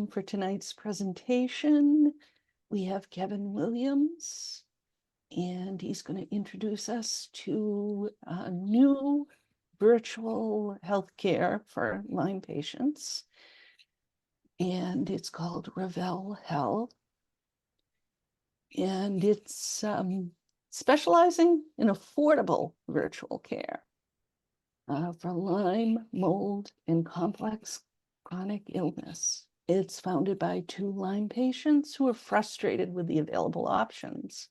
For tonight's presentation, we have Kevin Williams, and he's going to introduce us to new virtual healthcare for Lyme patients. And it's called Ravel Health. And it's specializing in affordable virtual care for Lyme, mold, and complex chronic illness. It's founded by 2 Lyme patients who are frustrated with the available options.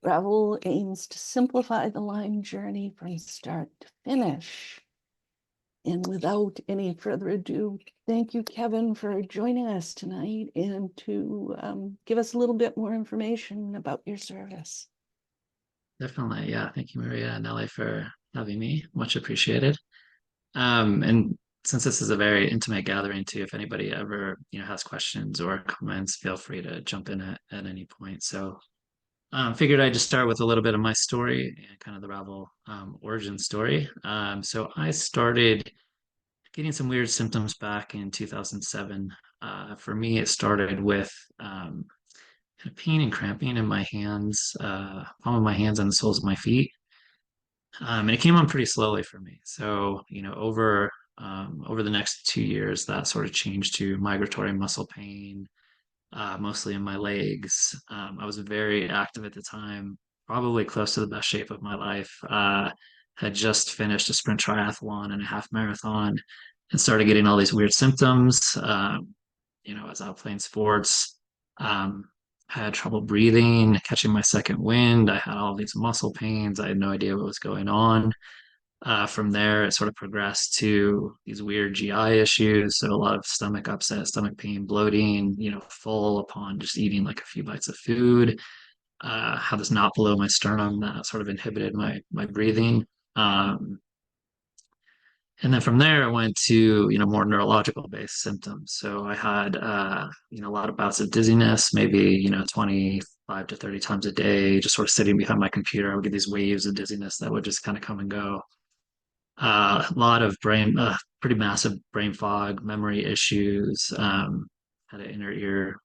Ravel aims to simplify the Lyme journey from start to finish. And without any further ado, thank you, Kevin, for joining us tonight and to give us a little bit more information about your service. Definitely. Yeah. Thank you, Maria and Ellie, for having me. Much appreciated. And since this is a very intimate gathering too, if anybody ever, has questions or comments, feel free to jump in at any point. So figured I'd just start with a little bit of my story and kind of the Ravel origin story. So I started getting some weird symptoms back in 2007. For me, it started with kind of pain and cramping in my hands, palm of my hands and the soles of my feet. And it came on pretty slowly for me. So, over the next 2 years, that sort of changed to migratory muscle pain, mostly in my legs. I was very active at the time, probably close to the best shape of my life. Had just finished a sprint triathlon and a half marathon and started getting all these weird symptoms. I was out playing sports. Had trouble breathing, catching my second wind. I had all these muscle pains. I had no idea what was going on. From there, it sort of progressed to these weird GI issues. So a lot of stomach upset, stomach pain, bloating, full upon just eating like a few bites of food. Had this knot below my sternum that sort of inhibited my breathing. And then from there, I went to, more neurological based symptoms. So I had, a lot of bouts of dizziness, maybe, 25 to 30 times a day, just sort of sitting behind my computer. I would get these waves of dizziness that would just kind of come and go. A lot of pretty massive brain fog, memory issues, had an inner ear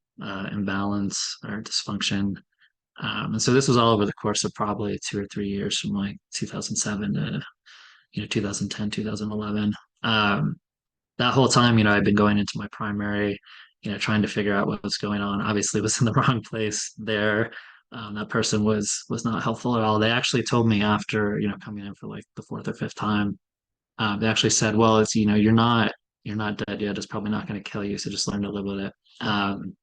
imbalance or dysfunction. And so this was all over the course of probably 2 or 3 years from like 2007 to 2010, 2011. That whole time, I'd been going into my primary, trying to figure out what was going on. Obviously, was in the wrong place there. That person was not helpful at all. They actually told me after, coming in for like the 4th or 5th time, they actually said, "Well, it's you're not dead yet. It's probably not going to kill you. So just learn to live with it." And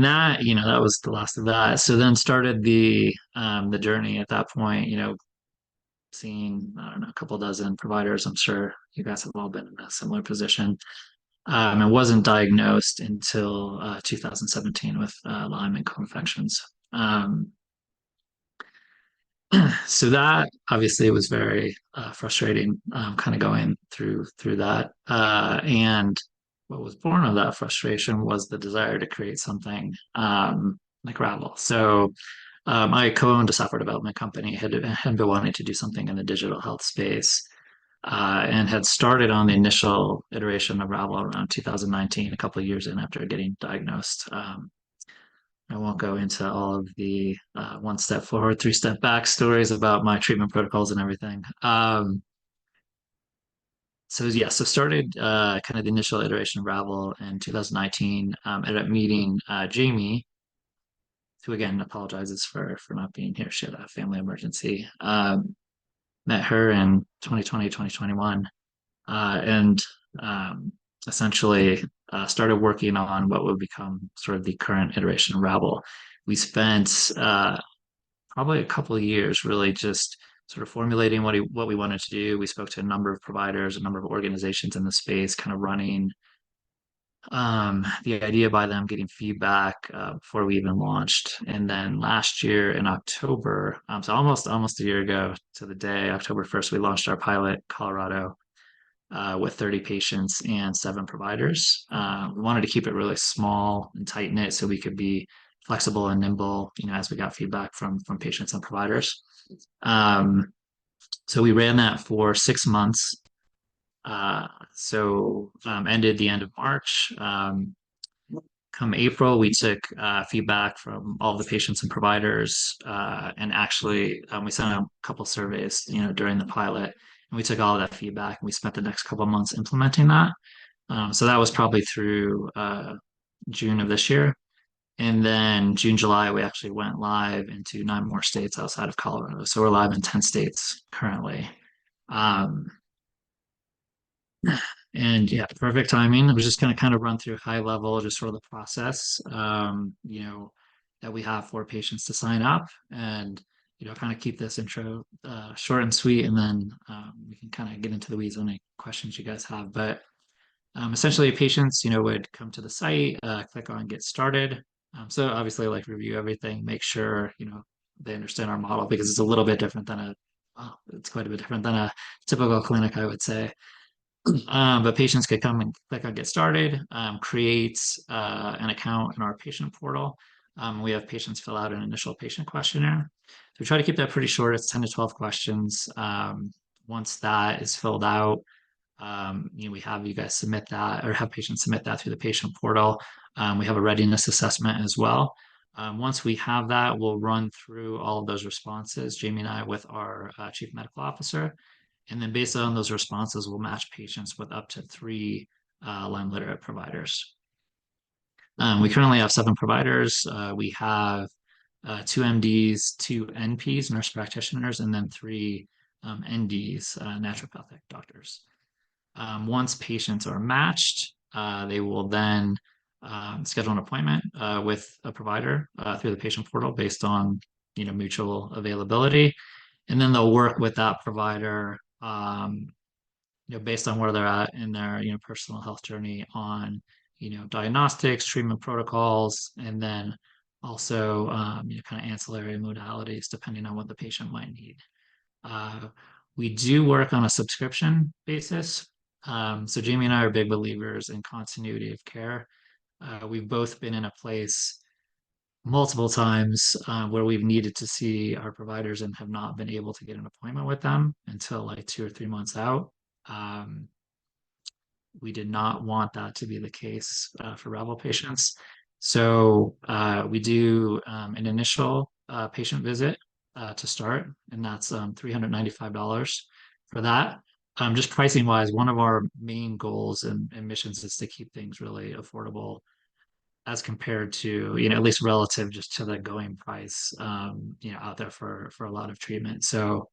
that was the last of that. So then started the journey at that point. Seeing, I don't know, a couple dozen providers. I'm sure you guys have all been in a similar position. I wasn't diagnosed until 2017 with Lyme and co-infections. So that obviously was very frustrating, kind of going through that. And what was born of that frustration was the desire to create something like Ravel. So I co-owned a software development company, had been wanting to do something in the digital health space, and had started on the initial iteration of Ravel around 2019, a couple of years in after getting diagnosed. I won't go into all of the 1 step forward, 3-step back stories about my treatment protocols and everything. So started kind of the initial iteration of Ravel in 2019. Ended up meeting Jamie, who again apologizes for not being here. She had a family emergency. Met her in 2020, 2021, and essentially started working on what would become sort of the current iteration of Ravel. We spent probably a couple of years really just sort of formulating what we wanted to do. We spoke to a number of providers, a number of organizations in the space, kind of running the idea by them, getting feedback before we even launched. And then last year in October, so almost a year ago to the day, October 1st, we launched our pilot Colorado with 30 patients and 7 providers. We wanted to keep it really small and tight knit so we could be flexible and nimble, as we got feedback from patients and providers. So we ran that for 6 months. Ended the end of March. Come April, we took feedback from all the patients and providers, and actually we sent out a couple surveys, during the pilot, and we took all of that feedback and we spent the next couple of months implementing that. So that was probably through June of this year. And then June, July, we actually went live into 9 more states outside of Colorado. So we're live in 10 states currently. Um, and yeah, perfect timing. I was just going to kind of run through high level, just sort of the process, that we have for patients to sign up, and, kind of keep this intro short and sweet. And then we can kind of get into the weeds on any questions you guys have. But essentially, patients, would come to the site, click on get started. So obviously, like, review everything, make sure, they understand our model, because it's a little bit different than well, it's quite a bit different than a typical clinic, I would say. But patients could come and click on get started, create an account in our patient portal. We have patients fill out an initial patient questionnaire. So we try to keep that pretty short. It's 10 to 12 questions. Once that is filled out, we have you guys submit that, or have patients submit that through the patient portal. We have a readiness assessment as well. Once we have that, we'll run through all of those responses, Jamie and I, with our chief medical officer. And then based on those responses, we'll match patients with up to 3 Lyme-literate providers. We currently have 7 providers. We have 2 MDs, 2 NPs, nurse practitioners, and then 3 NDs, naturopathic doctors. Once patients are matched, they will then schedule an appointment with a provider through the patient portal based on mutual availability, and then they'll work with that provider, based on where they're at in their personal health journey on diagnostics, treatment protocols, and then also kind of ancillary modalities depending on what the patient might need. We do work on a subscription basis. So Jamie and I are big believers in continuity of care. We've both been in a place multiple times where we've needed to see our providers and have not been able to get an appointment with them until like 2 or 3 months out. We did not want that to be the case for Ravel patients. So we do an initial patient visit to start, and that's $395 for that. Just pricing wise, one of our main goals and missions is to keep things really affordable as compared to, at least relative just to the going price, out there for a lot of treatment. So,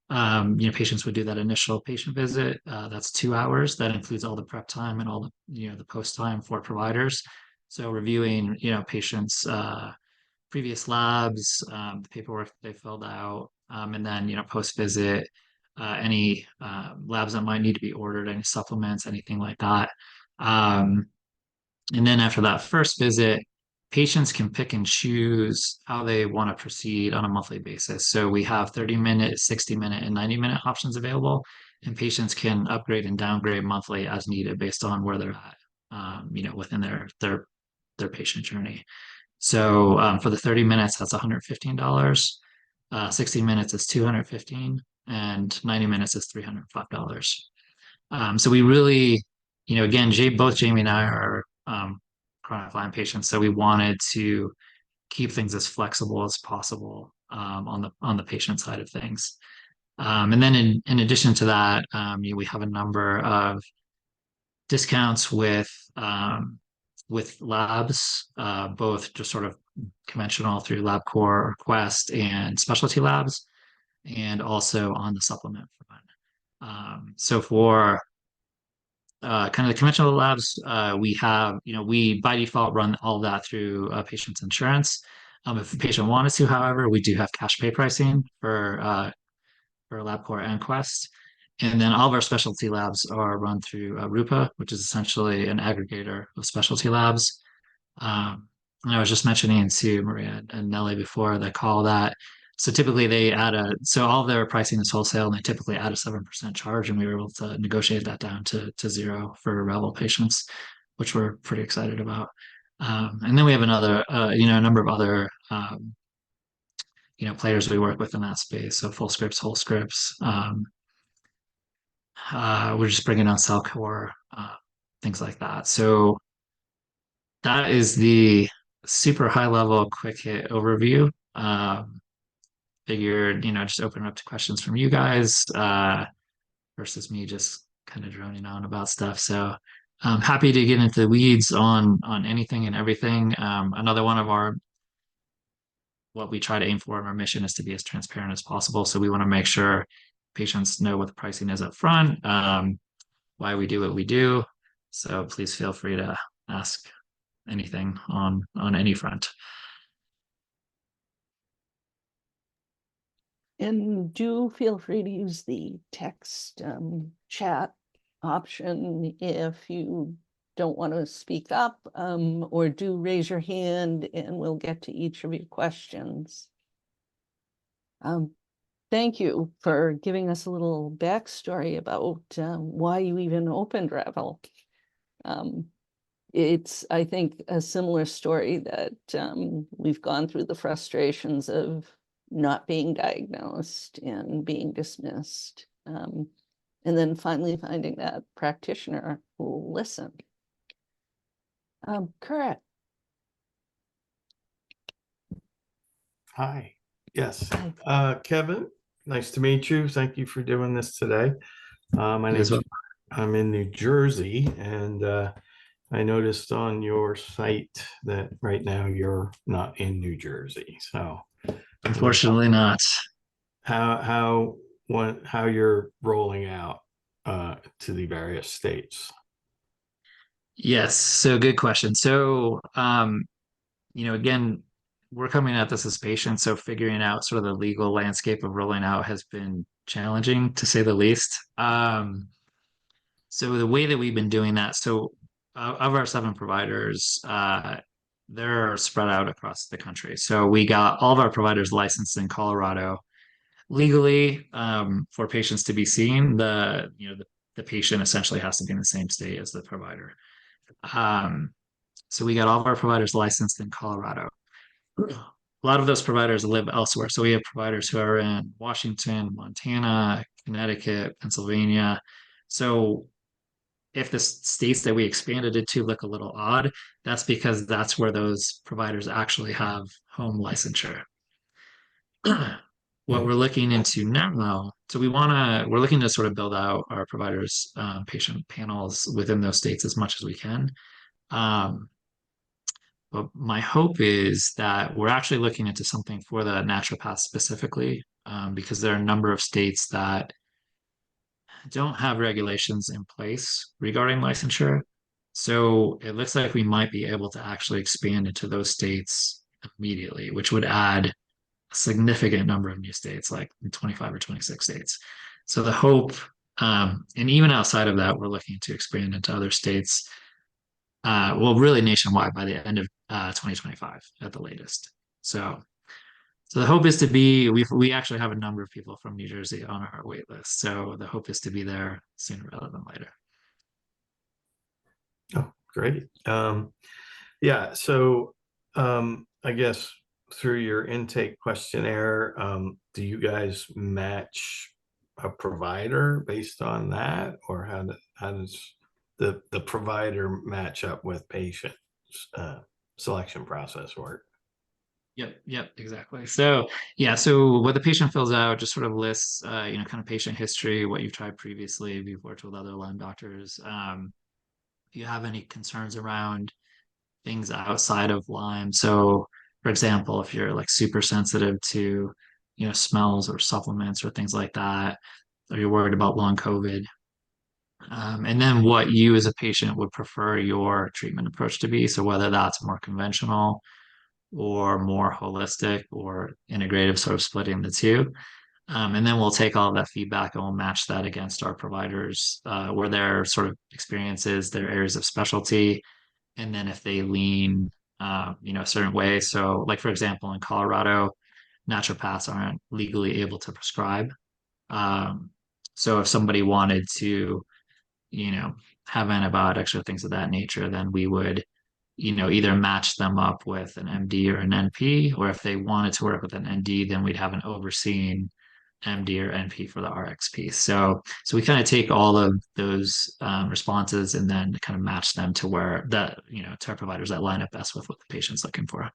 patients would do that initial patient visit. That's 2 hours. That includes all the prep time and all the post time for providers. So reviewing, patients' previous labs, the paperwork they filled out, and then, post visit, any labs that might need to be ordered, any supplements, anything like that. And then after that first visit, patients can pick and choose how they want to proceed on a monthly basis. So we have 30-minute, 60-minute, and 90-minute options available, and patients can upgrade and downgrade monthly as needed based on where they're at, within their patient journey. So for the 30 minutes, that's $115. 60 minutes is $215, and 90 minutes is $305. So we really, again, both Jamie and I are chronic Lyme patients, so we wanted to keep things as flexible as possible on the patient side of things. And then in addition to that, we have a number of discounts with labs, both just sort of conventional through LabCorp or Quest and specialty labs, and also on the supplement front. So for kind of the conventional labs, we have, we by default run all of that through a patient's insurance. If the patient wanted to, however, we do have cash pay pricing for LabCorp and Quest. And then all of our specialty labs are run through Rupa, which is essentially an aggregator of specialty labs. And I was just mentioning to Maria and Nelly before the call that, so typically so all of their pricing is wholesale, and they typically add a 7% charge, and we were able to negotiate that down to 0 for Ravel patients, which we're pretty excited about. And then we have a number of other, players we work with in that space. So full scripts, whole scripts, We're just bringing on cell core, things like that. So that is the super high level quick hit overview. Figured, just open it up to questions from you guys, versus me just kind of droning on about stuff. So I'm happy to get into the weeds on anything and everything. Another one of our what we try to aim for in our mission is to be as transparent as possible. So we want to make sure patients know what the pricing is up front, why we do what we do. So please feel free to ask anything on any front. And do feel free to use the text chat option if you don't want to speak up, or do raise your hand and we'll get to each of your questions. Thank you for giving us a little backstory about why you even opened Ravel. It's, I think, a similar story that we've gone through the frustrations of not being diagnosed and being dismissed. And then finally finding that practitioner who will listen. Correct. Hi. Yes. Hi. Kevin, nice to meet you. Thank you for doing this today. My You as name's well. I'm in New Jersey, and I noticed on your site that right now you're not in New Jersey. So Unfortunately not. how you're rolling out to the various states? Yes, so good question. So again, we're coming at this as patients, so figuring out sort of the legal landscape of rolling out has been challenging to say the least. So the way that we've been doing that, so of our 7 providers, they're spread out across the country. So we got all of our providers licensed in Colorado legally, for patients to be seen. The patient essentially has to be in the same state as the provider. So we got all of our providers licensed in Colorado. A lot of those providers live elsewhere. So we have providers who are in Washington, Montana, Connecticut, Pennsylvania. So if the states that we expanded it to look a little odd, that's because that's where those providers actually have home licensure. What we're looking into now, so we're looking to sort of build out our providers, patient panels within those states as much as we can. Um, but my hope is that we're actually looking into something for the naturopaths specifically, because there are a number of states that don't have regulations in place regarding licensure. So it looks like we might be able to actually expand into those states immediately, which would add a significant number of new states, like 25 or 26 states. So the hope, and even outside of that, we're looking to expand into other states, well, really nationwide by the end of 2025 at the latest. So the hope is to be, we actually have a number of people from New Jersey on our wait list. So the hope is to be there sooner rather than later. Oh, great. Yeah, so I guess through your intake questionnaire, do you guys match a provider based on that, or how does the provider match up with patient selection process work? Yep, exactly. So yeah, so what the patient fills out just sort of lists, kind of patient history, what you've tried previously, if you've worked with other Lyme doctors. If you have any concerns around things outside of Lyme. So, for example, if you're like super sensitive to, smells or supplements or things like that, or you're worried about long COVID, and then what you as a patient would prefer your treatment approach to be. So whether that's more conventional or more holistic or integrative, sort of splitting the two. And then we'll take all of that feedback and we'll match that against our providers, where their sort of experiences, their areas of specialty, and then if they lean, a certain way. So, like for example, in Colorado, naturopaths aren't legally able to prescribe. Um, so if somebody wanted to, you know, have antibiotics or things of that nature, then we would, either match them up with an MD or an NP, or if they wanted to work with an ND, then we'd have an overseeing MD or NP for the RX piece. So we kind of take all of those responses and then kind of match them to where that, to our providers that line up best with what the patient's looking for.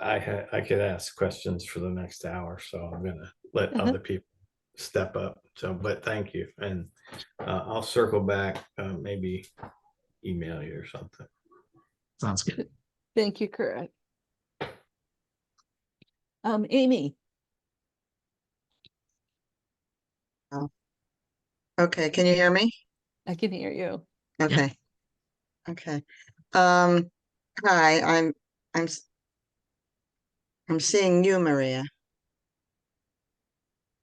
I could ask questions for the next hour, so I'm gonna let other people step up. So, but thank you, and I'll circle back, maybe email you or something. Sounds good. Thank you, Kurt. Amy. Okay, can you hear me? I can hear you. Okay. Okay. Hi, I'm seeing you, Maria.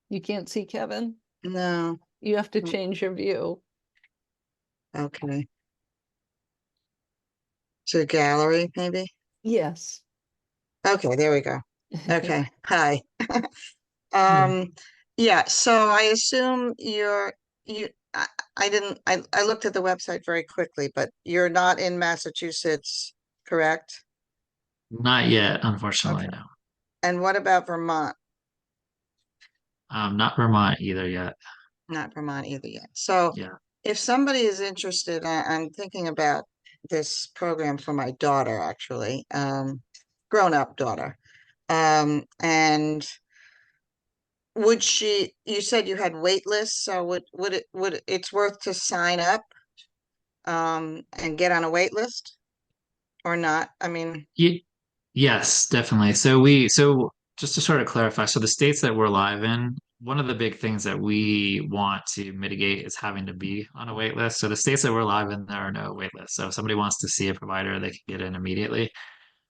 You can't see Kevin? No. You have to change your view. Okay. To gallery, maybe? Yes. Okay, there we go. Okay. Hi. Yeah. Yeah, so I assume I looked at the website very quickly, but you're not in Massachusetts, correct? Not yet, unfortunately, Okay. no. And what about Vermont? Not Vermont either yet. Not Vermont either yet. So Yeah. if somebody is interested, I'm thinking about this program for my daughter, actually, grown-up daughter. And you said you had wait lists, so it's worth to sign up and get on a wait list or not? I mean, Yes, definitely. So just to sort of clarify, so the states that we're live in, one of the big things that we want to mitigate is having to be on a wait list. So the states that we're live in, there are no wait lists. So if somebody wants to see a provider, they can get in immediately.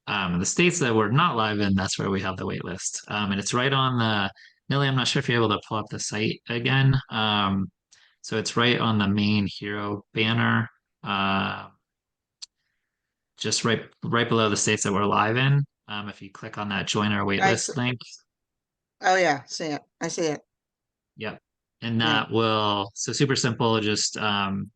The states that we're not live in, that's where we have the wait list. And it's right on the, Millie, I'm not sure if you're able to pull up the site again. So it's right on the main hero banner. Just right below the states that we're live in. If you click on that join our waitlist link, oh yeah, see it. I see it. yep. And Yeah. that will, so super simple, just name,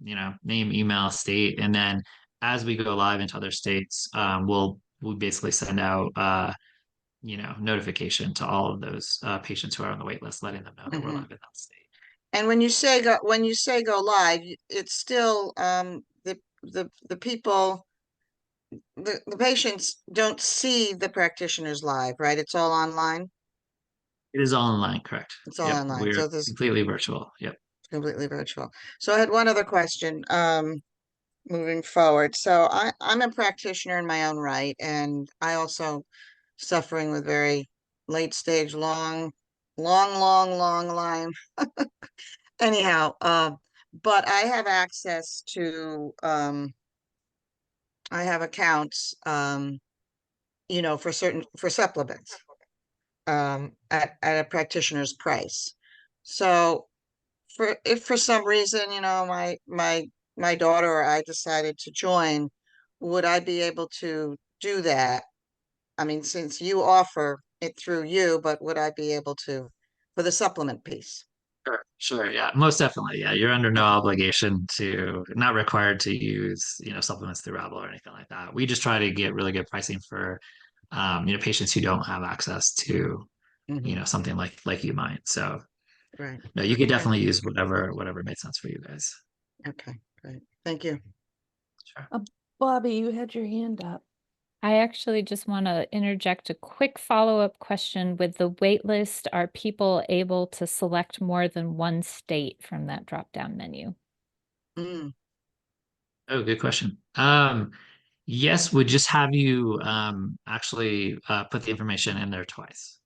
email, state, and then as we go live into other states, we basically send out notification to all of those patients who are on the wait list, letting them know that we're live in that state. And when you say go live, it's still the people, the patients don't see the practitioners live, right? It's all online. It is all online, correct? It's all Yep, online. we're So this is completely virtual. Yep. completely virtual. So I had one other question moving forward. So I'm a practitioner in my own right, and I also suffering with very late stage, long Lyme. Anyhow, but I have access to I have accounts for supplements at a practitioner's price. So if for some reason, my daughter or I decided to join, would I be able to do that? I mean, since you offer it through you, but would I be able to for the supplement piece? Sure. Yeah, most definitely. Yeah, you're under no Okay. obligation to, not required to use, supplements through Ravel or anything like that. We just try to get really good pricing for, patients who don't have access to, Mhm. something like you might. So Right. no, you could Okay. definitely use whatever made sense for you guys. Okay. Great. Thank you. Sure. Bobby, you had your hand up. I actually just want to interject a quick follow-up question. With the wait list, are people able to select more than one state from that drop-down menu? Mm. Oh, good question. Yes, would just have you actually put the information in there twice.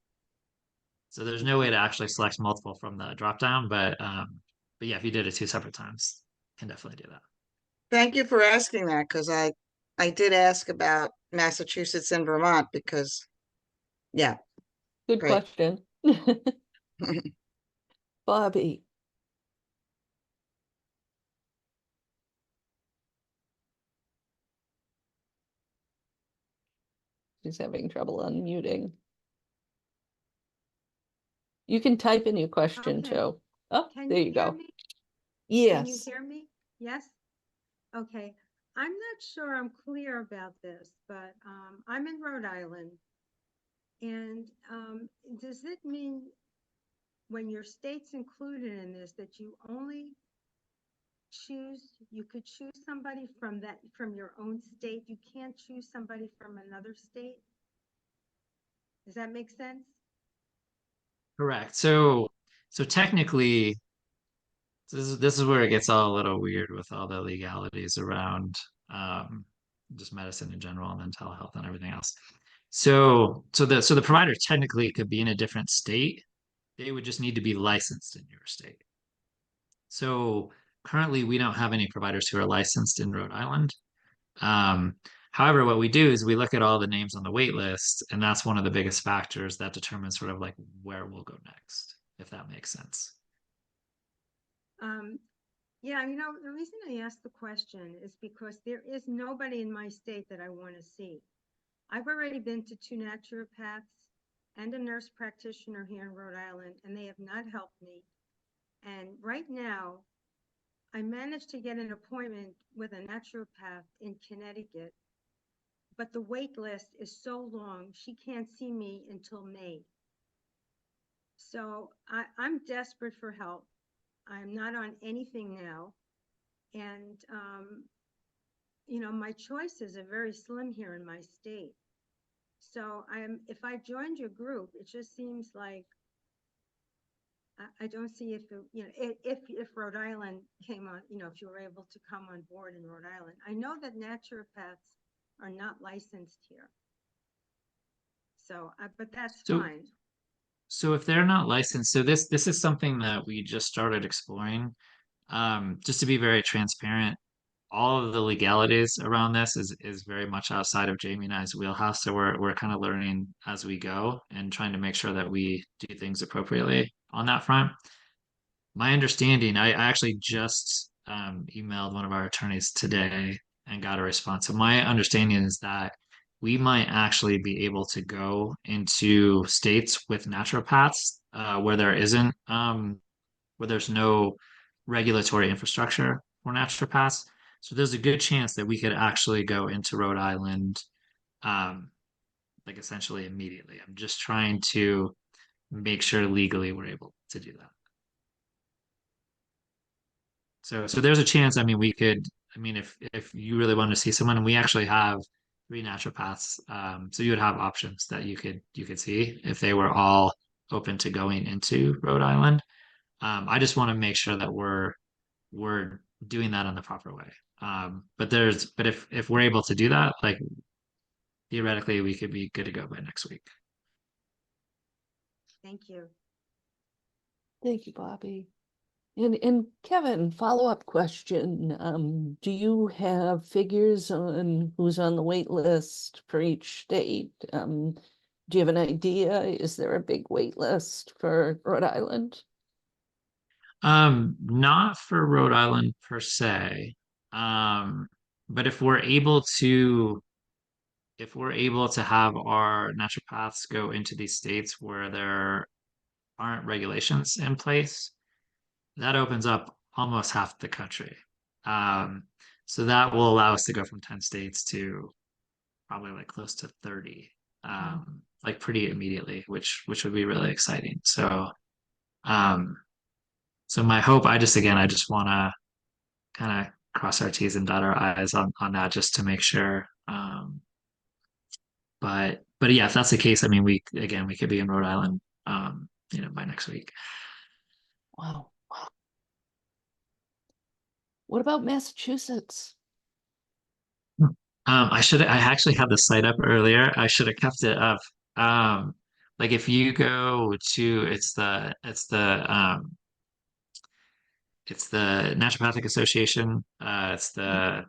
So there's no way to actually select multiple from the drop down, but yeah, if you did it 2 separate times, can definitely do that. Thank you for asking that because I did ask about Massachusetts and Vermont because yeah, Good great. question. Bobby. She's having trouble unmuting. You can type in your question Okay. too. Oh, Can there you you hear go. me? Can you Yes. hear me? Yes? Okay. I'm not sure I'm clear about this, but I'm in Rhode Island And does it mean when your state's included in this, that you only you could choose somebody from your own state? You can't choose somebody from another state? Does that make sense? Correct. So technically, this is where it gets all a little weird with all the legalities around um, just medicine in general and then telehealth and everything else. So the provider technically could be in a different state. They would just need to be licensed in your state. So currently, we don't have any providers who are licensed in Rhode Island. Um, However, what we do is we look at all the names on the wait list, and that's one of the biggest factors that determines sort of like where we'll go next, if that makes sense. Yeah, the reason I asked the question is because there is nobody in my state that I want to see. I've already been to 2 naturopaths and a nurse practitioner here in Rhode Island, and they have not helped me. And right now, I managed to get an appointment with a naturopath in Connecticut, but the wait list is so long, she can't see me until May. So I'm desperate for help. I'm not on anything now. And, my choices are very slim here in my state. So if I joined your group, it just seems like I don't see if Rhode Island came on, if you were able to come on board in Rhode Island. I know that naturopaths are not licensed here. So, but that's So fine. So if they're not licensed, so this is something that we just started exploring. Just to be very transparent, all of the legalities around this is very much outside of Jamie and I's wheelhouse. So we're kind of learning as we go and trying to make sure that we do things appropriately on that front. My understanding, I actually just emailed one of our attorneys today and got a response. So my understanding is that we might actually be able to go into states with naturopaths where there's no regulatory infrastructure for naturopaths. So there's a good chance that we could actually go into Rhode Island, like essentially immediately. I'm just trying to make sure legally we're able to do that. So there's a chance. I mean, we could. I mean, if you really want to see someone, and we actually have 3 naturopaths, so you would have options that you could see if they were all open to going into Rhode Island. I just want to make sure that we're doing that in the proper way. But if we're able to do that, like theoretically, we could be good to go by next week. Thank you. Thank you, Bobby. And Kevin, follow-up question. Do you have figures on who's on the wait list for each state? Do you have an idea? Is there a big wait list for Rhode Island? Not for Rhode Island per se. But if we're able to have our naturopaths go into these states where there aren't regulations in place, that opens up almost half the country. Um, so that will allow us to go from 10 states to probably like close to 30, like pretty immediately, which would be really exciting. Um, so my hope, I just want to kind of cross our T's and dot our I's on that just to make sure. But yeah, if that's the case, I mean, we could be in Rhode Island, by next week. Wow. What about Massachusetts? I actually had the site up earlier. I should have kept it up. Like if you go to, it's the Naturopathic Association. It's the,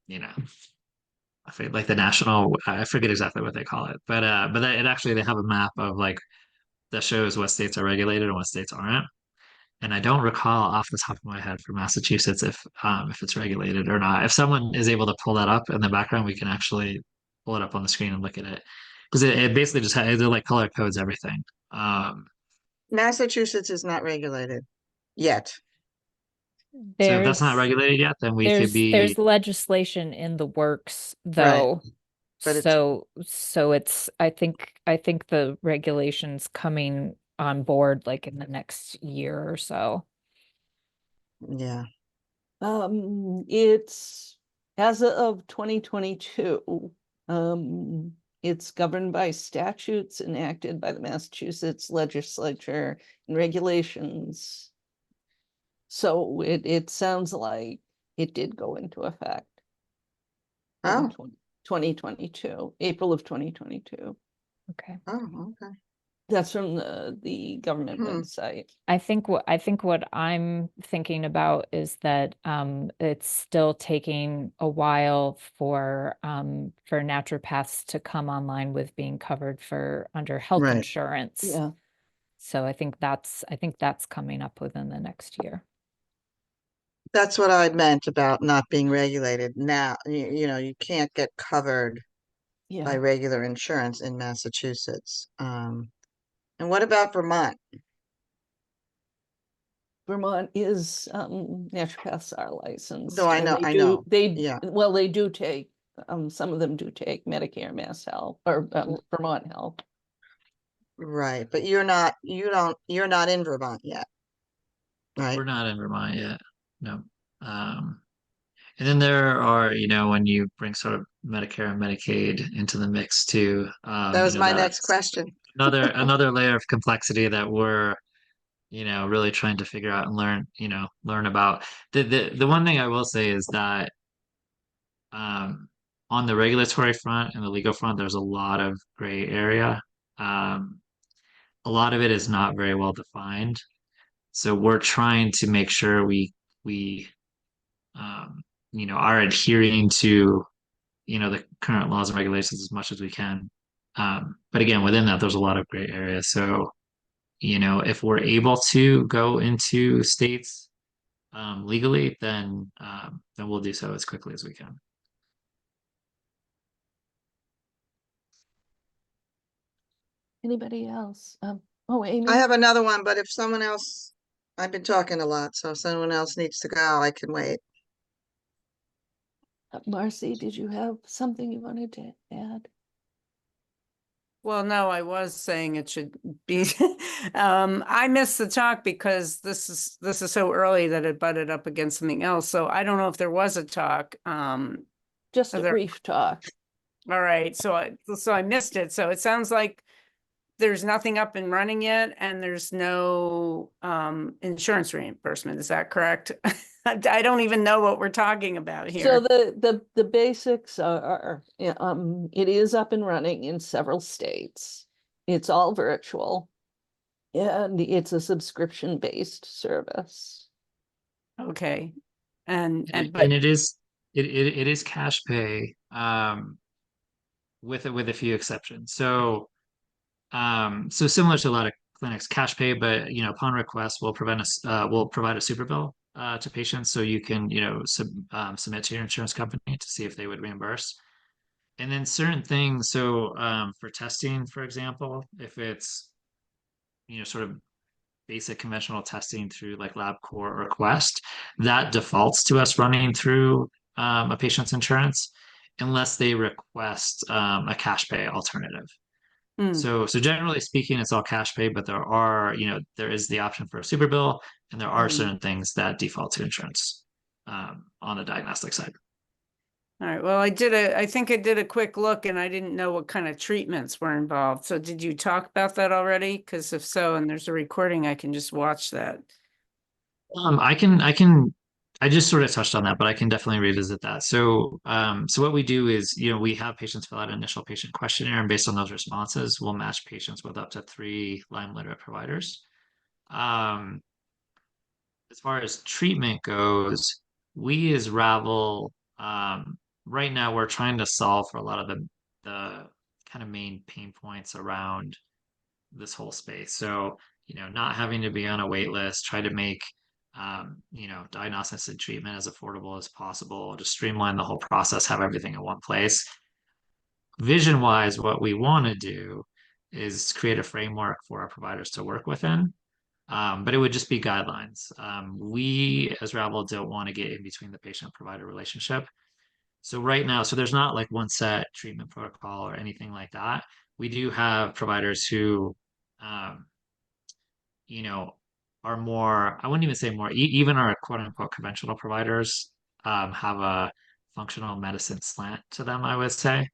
you know, I forget, like the national, I forget exactly what they call it, but it actually, they have a map of like that shows what states are regulated and what states aren't. And I don't recall off the top of my head for Massachusetts if it's regulated or not. If someone is able to pull that up in the background, we can actually pull it up on the screen and look at it because it basically just has, it like color codes everything. Massachusetts is not regulated yet. So if that's not There's regulated yet, then we could be there's legislation in the works Right. though. But it's, So it's, I think the regulations coming on board like in the next year or so. yeah, It's as of 2022, it's governed by statutes enacted by the Massachusetts legislature and regulations. So it sounds like it did go into effect in oh, 2022, April of 2022. Okay. oh, okay. That's from the government Hmm. website. I think what I'm thinking about is that it's still taking a while for naturopaths to come online with being covered for under health Right. insurance. Yeah. So I think that's coming up within the next year. That's what I meant about not being regulated. Now, you know, you can't get covered by Yeah. regular insurance in Massachusetts. And what about Vermont? Vermont is, naturopaths are licensed. Though I and know, they I do, know. they, Yeah. well, they do take, some of them do take Medicare, Mass Health, or Vermont Health. Right, but you're not in Vermont yet, right? We're not in Vermont yet. No. Um, and then there are, when you bring sort of Medicare and Medicaid into the mix too, That was my next that's question. another layer of complexity that we're, really trying to figure out and learn about. The one thing I will say is that on the regulatory front and the legal front, there's a lot of gray area. Um, a lot of it is not very well defined. So we're trying to make sure we um, are adhering to, the current laws and regulations as much as we can. But again, within that, there's a lot of gray areas. So, if we're able to go into states legally, then we'll do so as quickly as we can. Anybody else? Oh, Amy? I have another one, but if someone else, I've been talking a lot, so if someone else needs to go, I can wait. Marcy, did you have something you wanted to add? Well, no, I was saying it should be, I missed the talk because this is so early that it butted up against something else. So I don't know if there was a talk. Just a there- brief talk. All right, so I missed it. So it sounds like there's nothing up and running yet, and there's no insurance reimbursement. Is that correct? I don't even know what we're talking about here. So the basics are, it is up and running in several states. It's all virtual. And it's a subscription-based service. Okay, and And but it is cash pay, with a few exceptions. So similar to a lot of clinics, cash pay, but upon request, we'll provide a super bill to patients, so you can submit to your insurance company to see if they would reimburse. And then certain things, so for testing, for example, if it's sort of basic conventional testing through like LabCorp or Quest, that defaults to us running through a patient's insurance unless they request a cash pay alternative. So generally speaking, it's all cash pay, but there is the option for a super bill, and there are certain things that default to insurance on the diagnostic side. all right, well, I think I did a quick look and I didn't know what kind of treatments were involved. So did you talk about that already? Because if so, and there's a recording, I can just watch that. I just sort of touched on that, but I can definitely revisit that. So what we do is, we have patients fill out an initial patient questionnaire, and based on those responses, we'll match patients with up to 3 Lyme-literate providers. As far as treatment goes, we as Ravel, right now we're trying to solve for a lot of the kind of main pain points around this whole space. So, not having to be on a wait list, try to make, diagnosis and treatment as affordable as possible, just streamline the whole process, have everything in one place. Vision wise, what we want to do is create a framework for our providers to work within. But it would just be guidelines. We as Ravel don't want to get in between the patient provider relationship. So right now, so there's not like one set treatment protocol or anything like that. We do have providers who, um, you know, are more, I wouldn't even say more, even our quote unquote conventional providers have a functional medicine slant to them, I would say.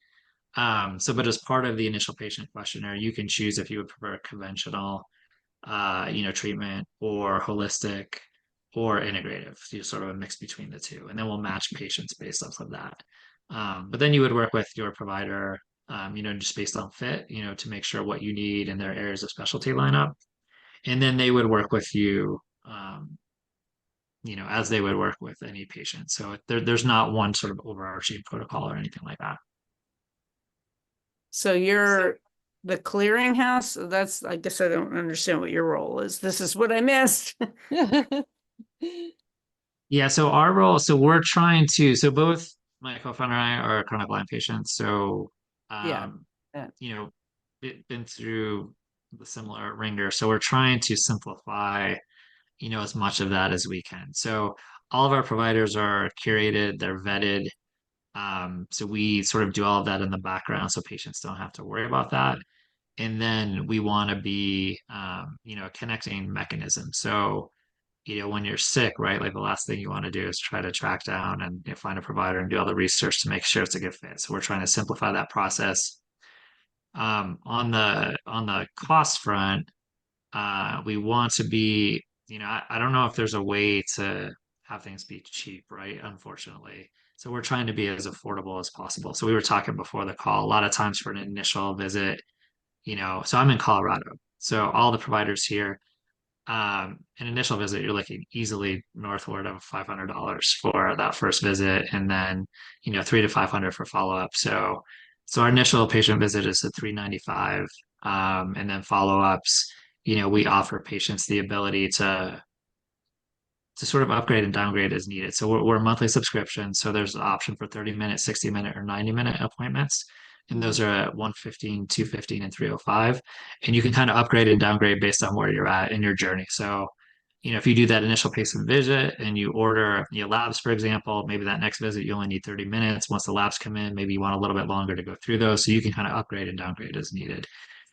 So, but as part of the initial patient questionnaire, you can choose if you would prefer conventional, treatment or holistic or integrative. So you're sort of a mix between the two, and then we'll match patients based off of that. But then you would work with your provider, just based on fit, to make sure what you need in their areas of specialty line up. And then they would work with you, as they would work with any patient. So there's not one sort of overarching protocol or anything like that. So you're the clearinghouse? That's, I guess I don't understand what your role is. This is what I missed. Yeah, so our role, so we're trying to, so both my co-founder and I are chronic Lyme patients. So, Yeah. Yeah. been through the similar ringer. So we're trying to simplify, as much of that as we can. So all of our providers are curated, they're vetted. So we sort of do all of that in the background so patients don't have to worry about that. And then we want to be, a connecting mechanism. So, when you're sick, right, like the last thing you want to do is try to track down and find a provider and do all the research to make sure it's a good fit. So we're trying to simplify that process. On the cost front, we want to be, I don't know if there's a way to have things be cheap, right? Unfortunately. So we're trying to be as affordable as possible. So we were talking before the call, a lot of times for an initial visit, so I'm in Colorado. So all the providers here, an initial visit, you're looking easily northward of $500 for that first visit, and then $300 to $500 for follow-up. So our initial patient visit is at $395, and then follow-ups. We offer patients the ability to sort of upgrade and downgrade as needed. So we're a monthly subscription. So there's an option for 30-minute, 60-minute, or 90-minute appointments. And those are at 115, 215, and 305. And you can kind of upgrade and downgrade based on where you're at in your journey. So, if you do that initial patient visit and you order labs, for example, maybe that next visit you only need 30 minutes. Once the labs come in, maybe you want a little bit longer to go through those. So you can kind of upgrade and downgrade as needed.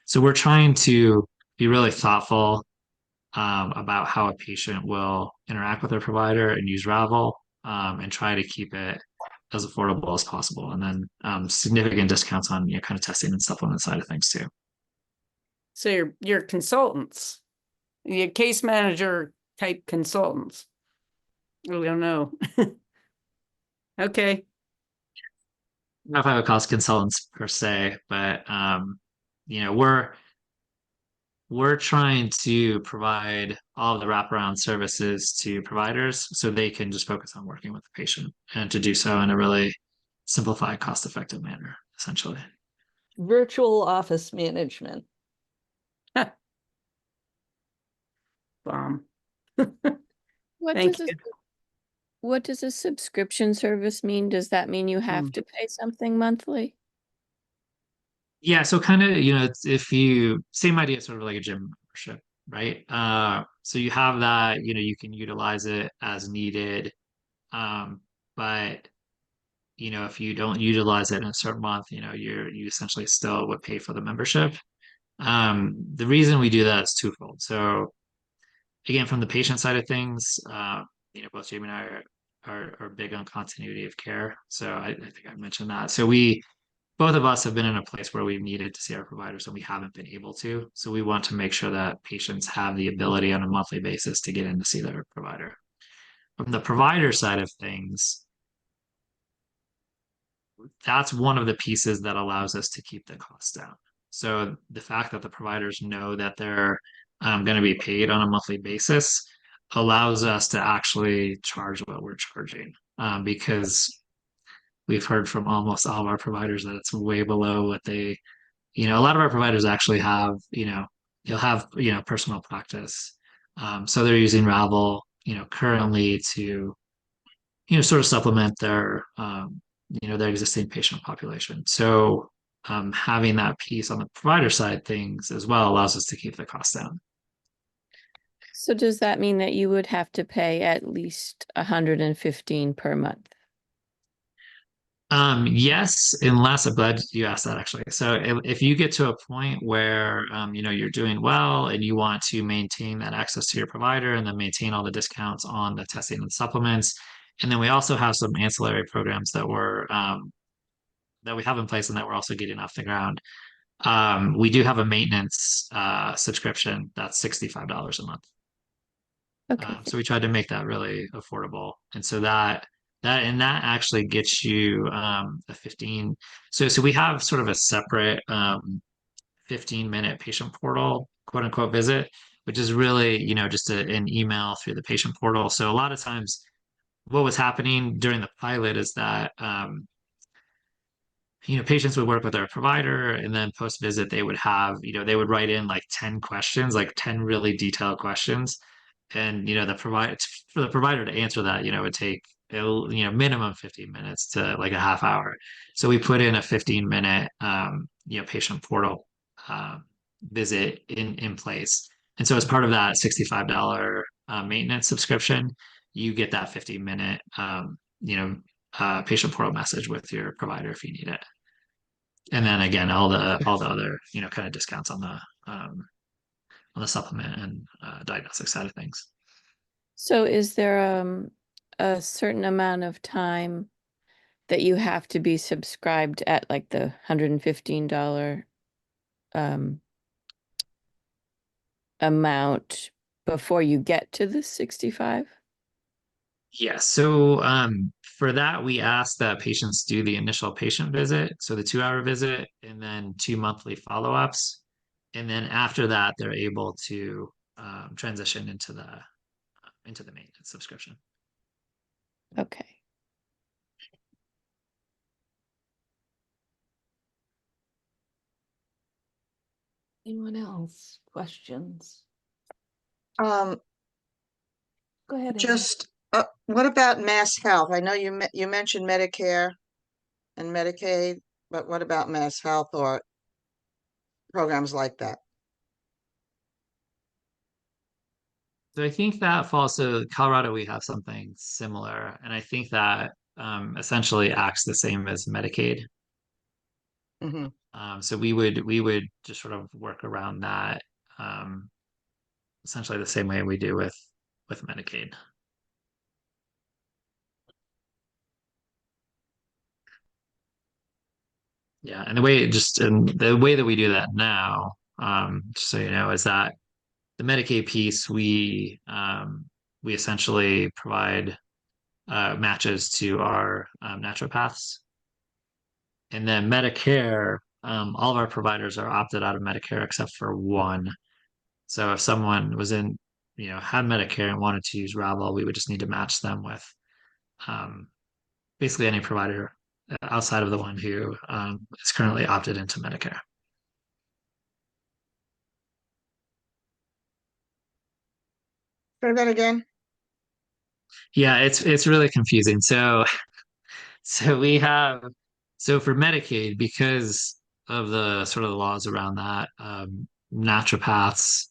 So we're trying to be really thoughtful about how a patient will interact with their provider and use Ravel, and try to keep it as affordable as possible. And then significant discounts on kind of testing and supplement side of things too. So you're consultants, you're case manager type consultants. I don't know. Okay. I don't know if I would call us consultants per se, but we're trying to provide all of the wraparound services to providers so they can just focus on working with the patient, and to do so in a really simplified, cost-effective manner, essentially. Virtual office management. Bomb. What Thank does you. what does a subscription service mean? Does that mean you have to pay something monthly? Yeah, so kind of, if you, same idea, sort of like a gym membership, right? So you have that, you can utilize it as needed. But if you don't utilize it in a certain month, you essentially still would pay for the membership. The reason we do that is twofold. So again, from the patient side of things, both Jamie and I are big on continuity of care. So I think I mentioned that. So both of us have been in a place where we've needed to see our providers and we haven't been able to. So we want to make sure that patients have the ability on a monthly basis to get in to see their provider. From the provider side of things, that's one of the pieces that allows us to keep the costs down. So the fact that the providers know that they're going to be paid on a monthly basis allows us to actually charge what we're charging, because we've heard from almost all of our providers that it's way below what they, a lot of our providers actually have, you'll have, personal practice. So they're using Ravel, currently to, sort of supplement their, their existing patient population. So having that piece on the provider side things as well allows us to keep the cost down. So does that mean that you would have to pay at least $115 per month? Yes, unless I'm glad you asked that actually. So if you get to a point where you know you're doing well and you want to maintain that access to your provider and then maintain all the discounts on the testing and supplements, and then we also have some ancillary programs that we have in place and that we're also getting off the ground. We do have a maintenance subscription that's $65 a month. Okay. So we tried to make that really affordable. And so that actually gets you a 15. So we have sort of a separate 15-minute patient portal, quote unquote, visit, which is really, you know, just an email through the patient portal. So a lot of times what was happening during the pilot is that you know, patients would work with their provider and then post visit they would have, you know, they would write in like 10 questions, like 10 really detailed questions. And, you know, for the provider to answer that, you know, it would take, you know, minimum 15 minutes to like a half hour. So we put in a 15-minute, you know, patient portal visit in place. And so as part of that $65 maintenance subscription, you get that 15-minute, you know, patient portal message with your provider if you need it. And then again, all the other, you know, kind of discounts on the supplement and diagnostic side of things. So is there a certain amount of time that you have to be subscribed at, like the $115 amount before you get to the 65? Yeah. So for that, we ask that patients do the initial patient visit, so the 2-hour visit, and then 2 monthly follow-ups. And then after that, they're able to transition into the maintenance subscription. Okay. Anyone else? Questions? Um, Go ahead. Amy. just, what about Mass Health? I know you mentioned Medicare and Medicaid, but what about Mass Health or programs like that? So I think that falls to Colorado, we have something similar, and I think that essentially acts the same as Medicaid. Hmm. So we would just sort of work around that, essentially the same way we do with Medicaid. Yeah, and the way that we do that now, just so you know, is that the Medicaid piece we essentially provide matches to our naturopaths. And then Medicare, all of our providers are opted out of Medicare except for one. So if someone was in, you know, had Medicare and wanted to use Ravel, we would just need to match them with um, basically any provider outside of the one who is currently opted into Medicare. Say that again. Yeah, it's really confusing. So we have for Medicaid, because of the sort of the laws around that, naturopaths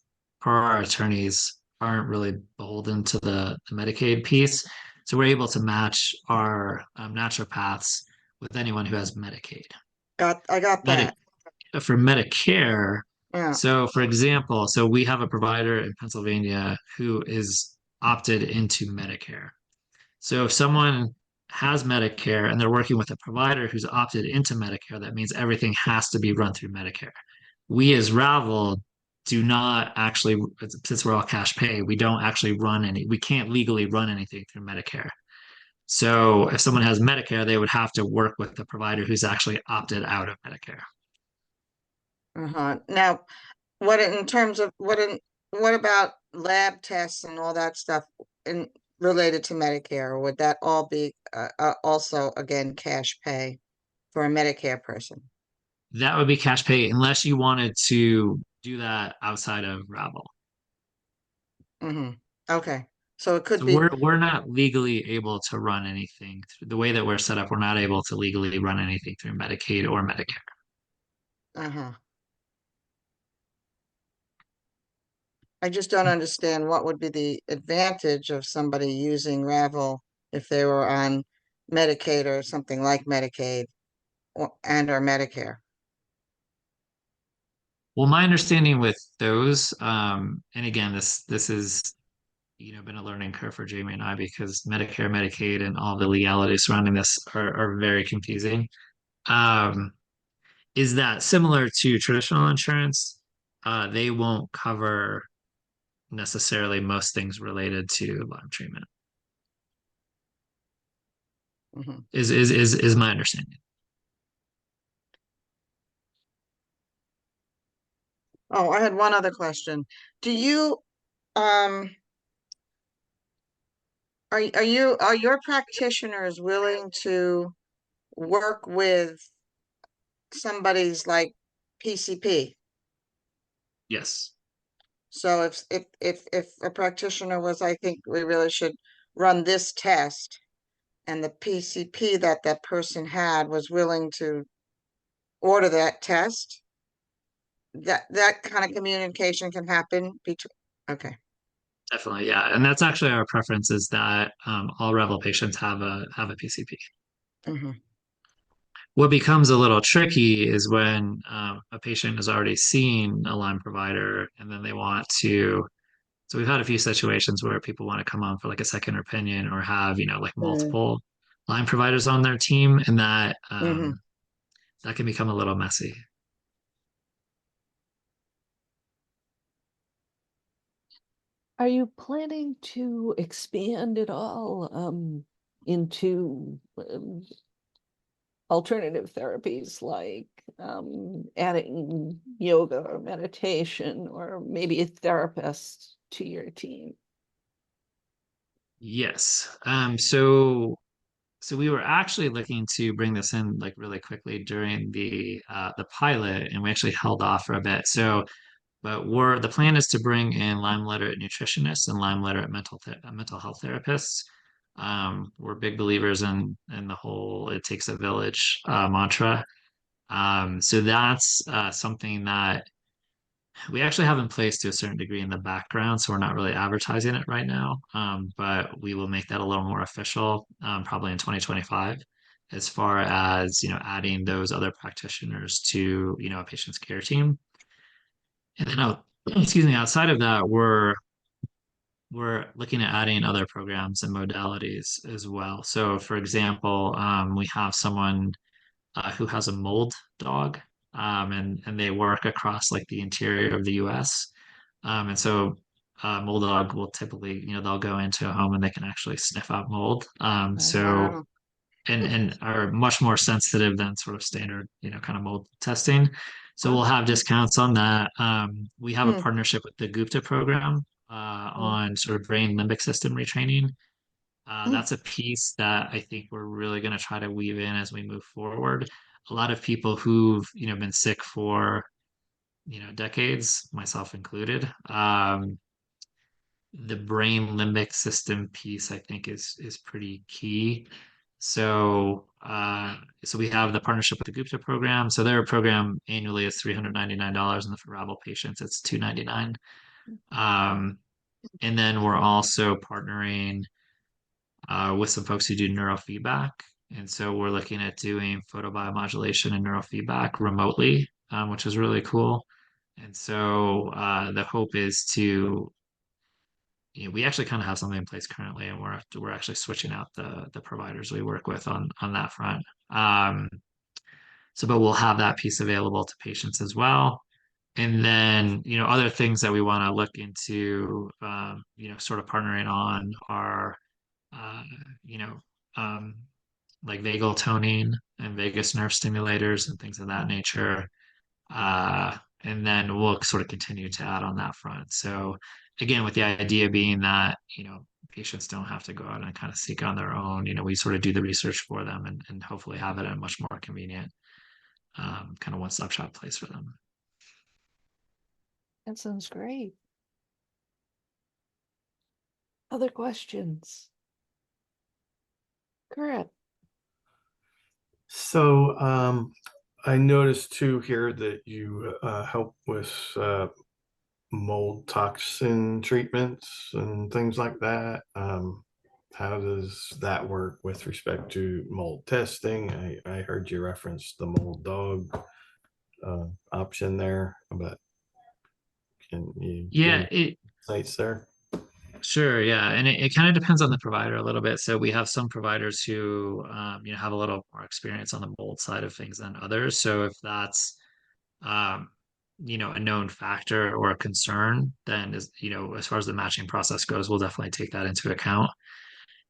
or our attorneys aren't really beholden to the Medicaid piece. So we're able to match our naturopaths with anyone who has Medicaid. I got Medi- that. for Medicare, Yeah. so for example, so we have a provider in Pennsylvania who is opted into Medicare. So if someone has Medicare and they're working with a provider who's opted into Medicare, that means everything has to be run through Medicare. We as Ravel do not actually, since we're all cash pay, we don't actually we can't legally run anything through Medicare. So if someone has Medicare, they would have to work with the provider who's actually opted out of Medicare. Now, what about lab tests and all that stuff in related to Medicare? Would that all be also again cash pay for a Medicare person? That would be cash pay unless you wanted to do that outside of Ravel. Mm-hmm. Okay. So it could So be, we're not legally able to run anything the way that we're set up. We're not able to legally run anything through Medicaid or Medicare. uh-huh. I just don't understand what would be the advantage of somebody using Ravel if they were on Medicaid or something like Medicaid or Medicare. Well, my understanding with those, and again, this is been a learning curve for Jamie and I because Medicare, Medicaid, and all the legalities surrounding this are very confusing. Um, is that similar to traditional insurance? They won't cover necessarily most things related to Lyme treatment. Mhm. Is my understanding. Oh, I had one other question. Do you, um, are your practitioners willing to work with somebody's like PCP? Yes. So if a practitioner was, I think we really should run this test, and the PCP that that person had was willing to order that test, that kind of communication can happen between, okay. Definitely, yeah, and that's actually our preference is that all Revel patients have a PCP. Mhm. What becomes a little tricky is when a patient has already seen a Lyme provider and then they want to. So we've had a few situations where people want to come on for like a second opinion or have like Mm. multiple Lyme providers on their team, and that Mhm. that can become a little messy. Are you planning to expand at all into alternative therapies like adding yoga or meditation or maybe a therapist to your team? Yes. So we were actually looking to bring this in like really quickly during the pilot, and we actually held off for a bit. So, but the plan is to bring in Lyme-literate nutritionists and Lyme-literate mental health therapists. We're big believers in the whole "it takes a village" mantra. So that's something that we actually have in place to a certain degree in the background, so we're not really advertising it right now. But we will make that a little more official, probably in 2025, as far as adding those other practitioners to a patient's care team. And then excuse me, outside of that, we're looking at adding other programs and modalities as well. So for example, we have someone who has a mold dog, and they work across like the interior of the US. And so mold dog will typically, they'll go into a home and they can actually sniff out mold. So Wow. and are much more sensitive than sort of standard, kind of mold testing. So we'll have discounts on that. We have a Hmm. partnership with the Gupta program on sort of brain limbic system retraining. Hmm. That's a piece that I think we're really going to try to weave in as we move forward. A lot of people who've been sick for decades, myself included. The brain limbic system piece I think is pretty key. So we have the partnership with the Gupta program. So their program annually is $399, and for Ravel patients it's $299. And then we're also partnering with some folks who do neurofeedback. And so we're looking at doing photobiomodulation and neurofeedback remotely, which is really cool. And so the hope is to, we actually kind of have something in place currently, and we're actually switching out the providers we work with on that front. But we'll have that piece available to patients as well. And then, other things that we want to look into, sort of partnering on are, uh, you know, um, like vagal toning and vagus nerve stimulators and things of that nature. And then we'll sort of continue to add on that front. So again, with the idea being that, patients don't have to go out and kind of seek on their own. We sort of do the research for them and hopefully have it in a much more convenient kind of one-stop shop place for them. That sounds great. Other questions? Correct. So I noticed too here that you help with mold toxin treatments and things like that. how does that work with respect to mold testing? I heard you reference the mold dog option there, but can you Yeah, give me insights there? sure. Yeah. And it kind of depends on the provider a little bit. So we have some providers who, have a little more experience on the mold side of things than others. So if that's, um, a known factor or a concern, then as far as the matching process goes, we'll definitely take that into account.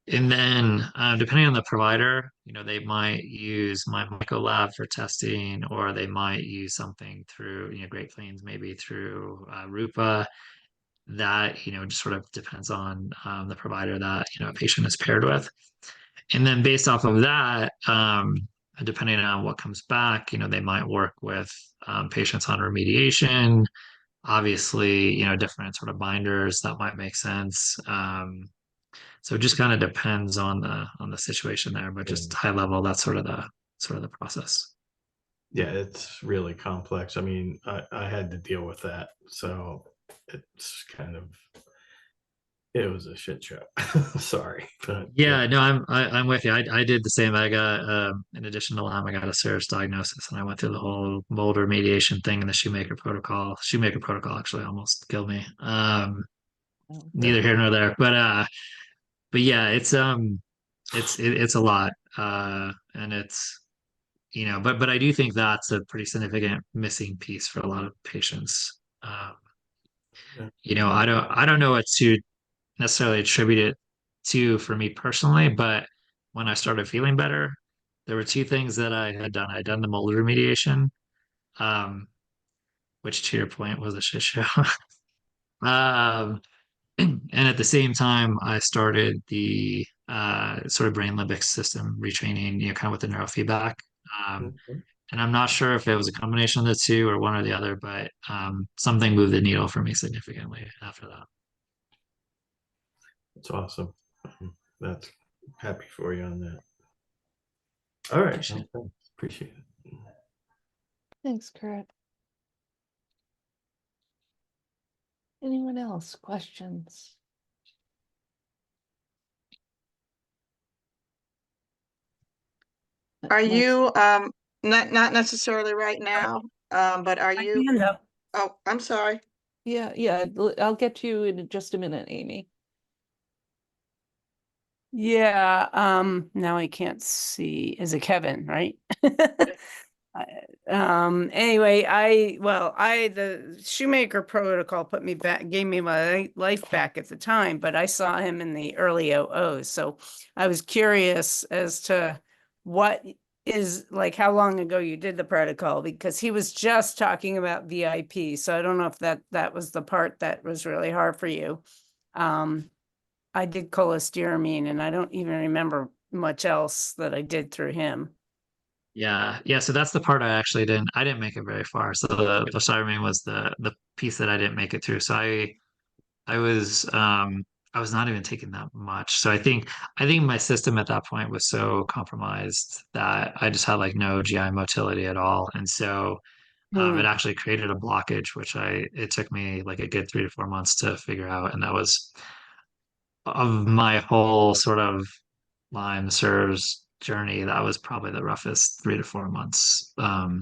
And then, depending on the provider, they might use my Myco lab for testing, or they might use something through, Great Plains, maybe through Rupa. That, just sort of depends on the provider that, a patient is paired with. And then based off of that, depending on what comes back, they might work with patients on remediation. Obviously, different sort of binders that might make sense. So it just kind of depends on the situation there, but just high level, that's sort of the process. Yeah, it's really complex. I mean, I had to deal with that, so it's kind of, it was a shit show. Sorry, but Yeah, no, I'm with you. I did the same. I got in addition to Lyme, I got a serous diagnosis, and I went through the whole mold remediation thing and the shoemaker protocol. Shoemaker protocol actually almost killed me. Oh, Neither here nor there, but yeah, it's a lot, and it's but I do think that's a pretty significant missing piece for a lot of patients. I don't know what to necessarily attribute it to for me personally, but when I started feeling better, there were two things that I had done. I'd done the mold remediation, um, which to your point was a shit show. um, and at the same time, I started the sort of brain limbic system retraining, kind of with the neurofeedback. Um, okay. and I'm not sure if it was a combination of the two or one or the other, but something moved the needle for me significantly after that. That's awesome. That's happy for you on that. All right. Appreciate it. Okay. Appreciate it. thanks, Kurt. Anyone else? Questions? Are Let's- you, not necessarily right now, but are you, Hand up. oh, I'm sorry. Yeah, I'll get to you in just a minute, Amy. Yeah, now I can't see. Is it Kevin, right? Anyway, the shoemaker protocol put me back, gave me my life back at the time, but I saw him in the early 00s. So I was curious as to what is like how long ago you did the protocol, because he was just talking about VIP. So I don't know if that was the part that was really hard for you. I did cholestyramine, and I don't even remember much else that I did through him. Yeah. So that's the part I didn't make it very far. So the thiamine was the piece that I didn't make it through. So I was not even taking that much. So I think my system at that point was so compromised that I just had like no GI motility at all. And so it actually created a blockage, which it took me like a good 3 to 4 months to figure out. And that was of my whole sort of Lyme SIRS journey, that was probably the roughest 3 to 4 months. Yeah, Out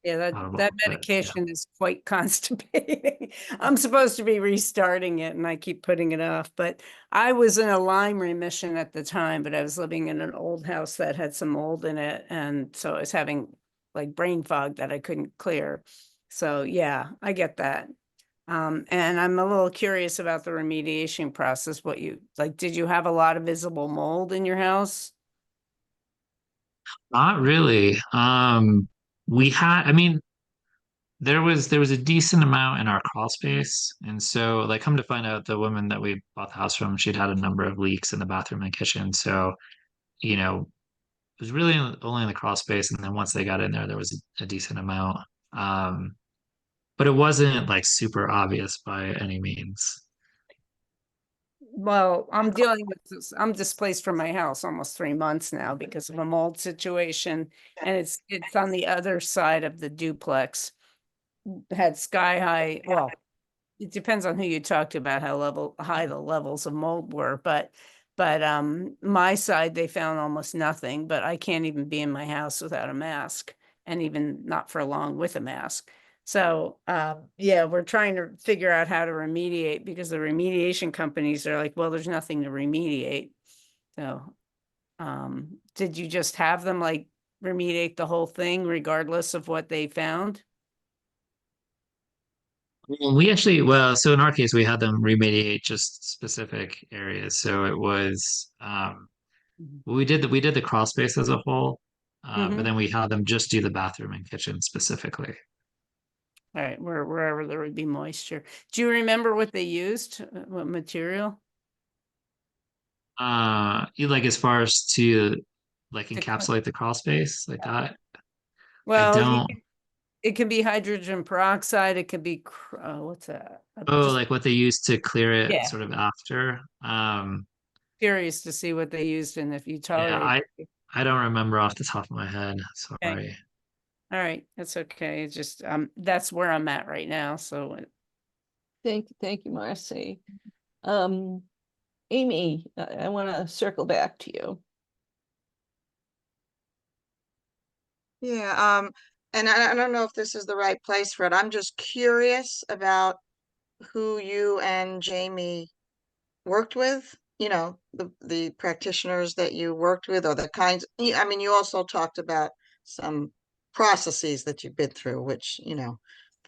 of that all, but yeah. medication is quite constipating. I'm supposed to be restarting it and I keep putting it off, but I was in a Lyme remission at the time, but I was living in an old house that had some mold in it. And so I was having like brain fog that I couldn't clear. So yeah, I get that. And I'm a little curious about the remediation process. Did you have a lot of visible mold in your house? Not really. I mean, there was a decent amount in our crawl space. And so like come to find out, the woman that we bought the house from, she'd had a number of leaks in the bathroom and kitchen. So, it was really only in the crawl space. And then once they got in there, there was a decent amount. Um, but it wasn't like super obvious by any means. Well, I'm dealing with this. I'm displaced from my house almost 3 months now because of a mold situation. And it's on the other side of the duplex. Had sky high, well, it depends on who you talk to about how high the levels of mold were, but But my side, they found almost nothing, but I can't even be in my house without a mask, and even not for long with a mask. So yeah, we're trying to figure out how to remediate, because the remediation companies are like, well, there's nothing to remediate. So did you just have them like remediate the whole thing regardless of what they found? Well, we actually, well, so in our case, we had them remediate just specific areas. So it was, we did the crawl space as a whole, but then we had them just do the bathroom and kitchen specifically. All right, wherever there would be moisture. Do you remember what they used? What material? You like as far as to like To encapsulate the crawl space like that? I Well, don't. it could be hydrogen peroxide. It could be, what's that? Oh, Just like what they used to clear it Yeah. sort of after. curious to see what they used and if you Yeah, tolerate. I don't remember off the top of my head. Okay. Sorry. All right, that's okay. It's just that's where I'm at right now. So Thank you, Marcy. Amy, I want to circle back to you. Yeah, and I don't know if this is the right place for it. I'm just curious about who you and Jamie worked with, you know, the practitioners that you worked with, or the kinds, I mean, you also talked about some processes that you've been through, which, you know,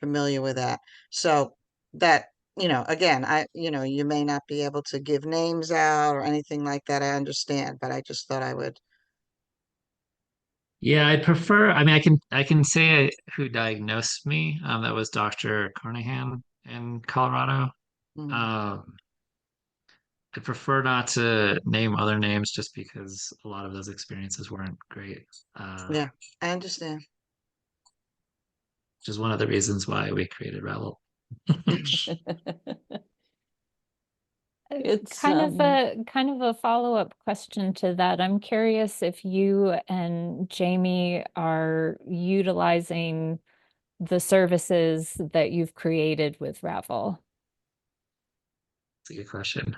familiar with that. So that, you know, again, you may not be able to give names out or anything like that. I understand, but I just thought I would. Yeah, I'd prefer, I mean, I can say who diagnosed me. That was Dr. Carnahan in Colorado. Mm, Um, I prefer not to name other names just because a lot of those experiences weren't great. yeah, I understand. Which is one of the reasons why we created Ravel. It's Kind of a follow-up question to that. I'm curious if you and Jamie are utilizing the services that you've created with Ravel. That's a good question.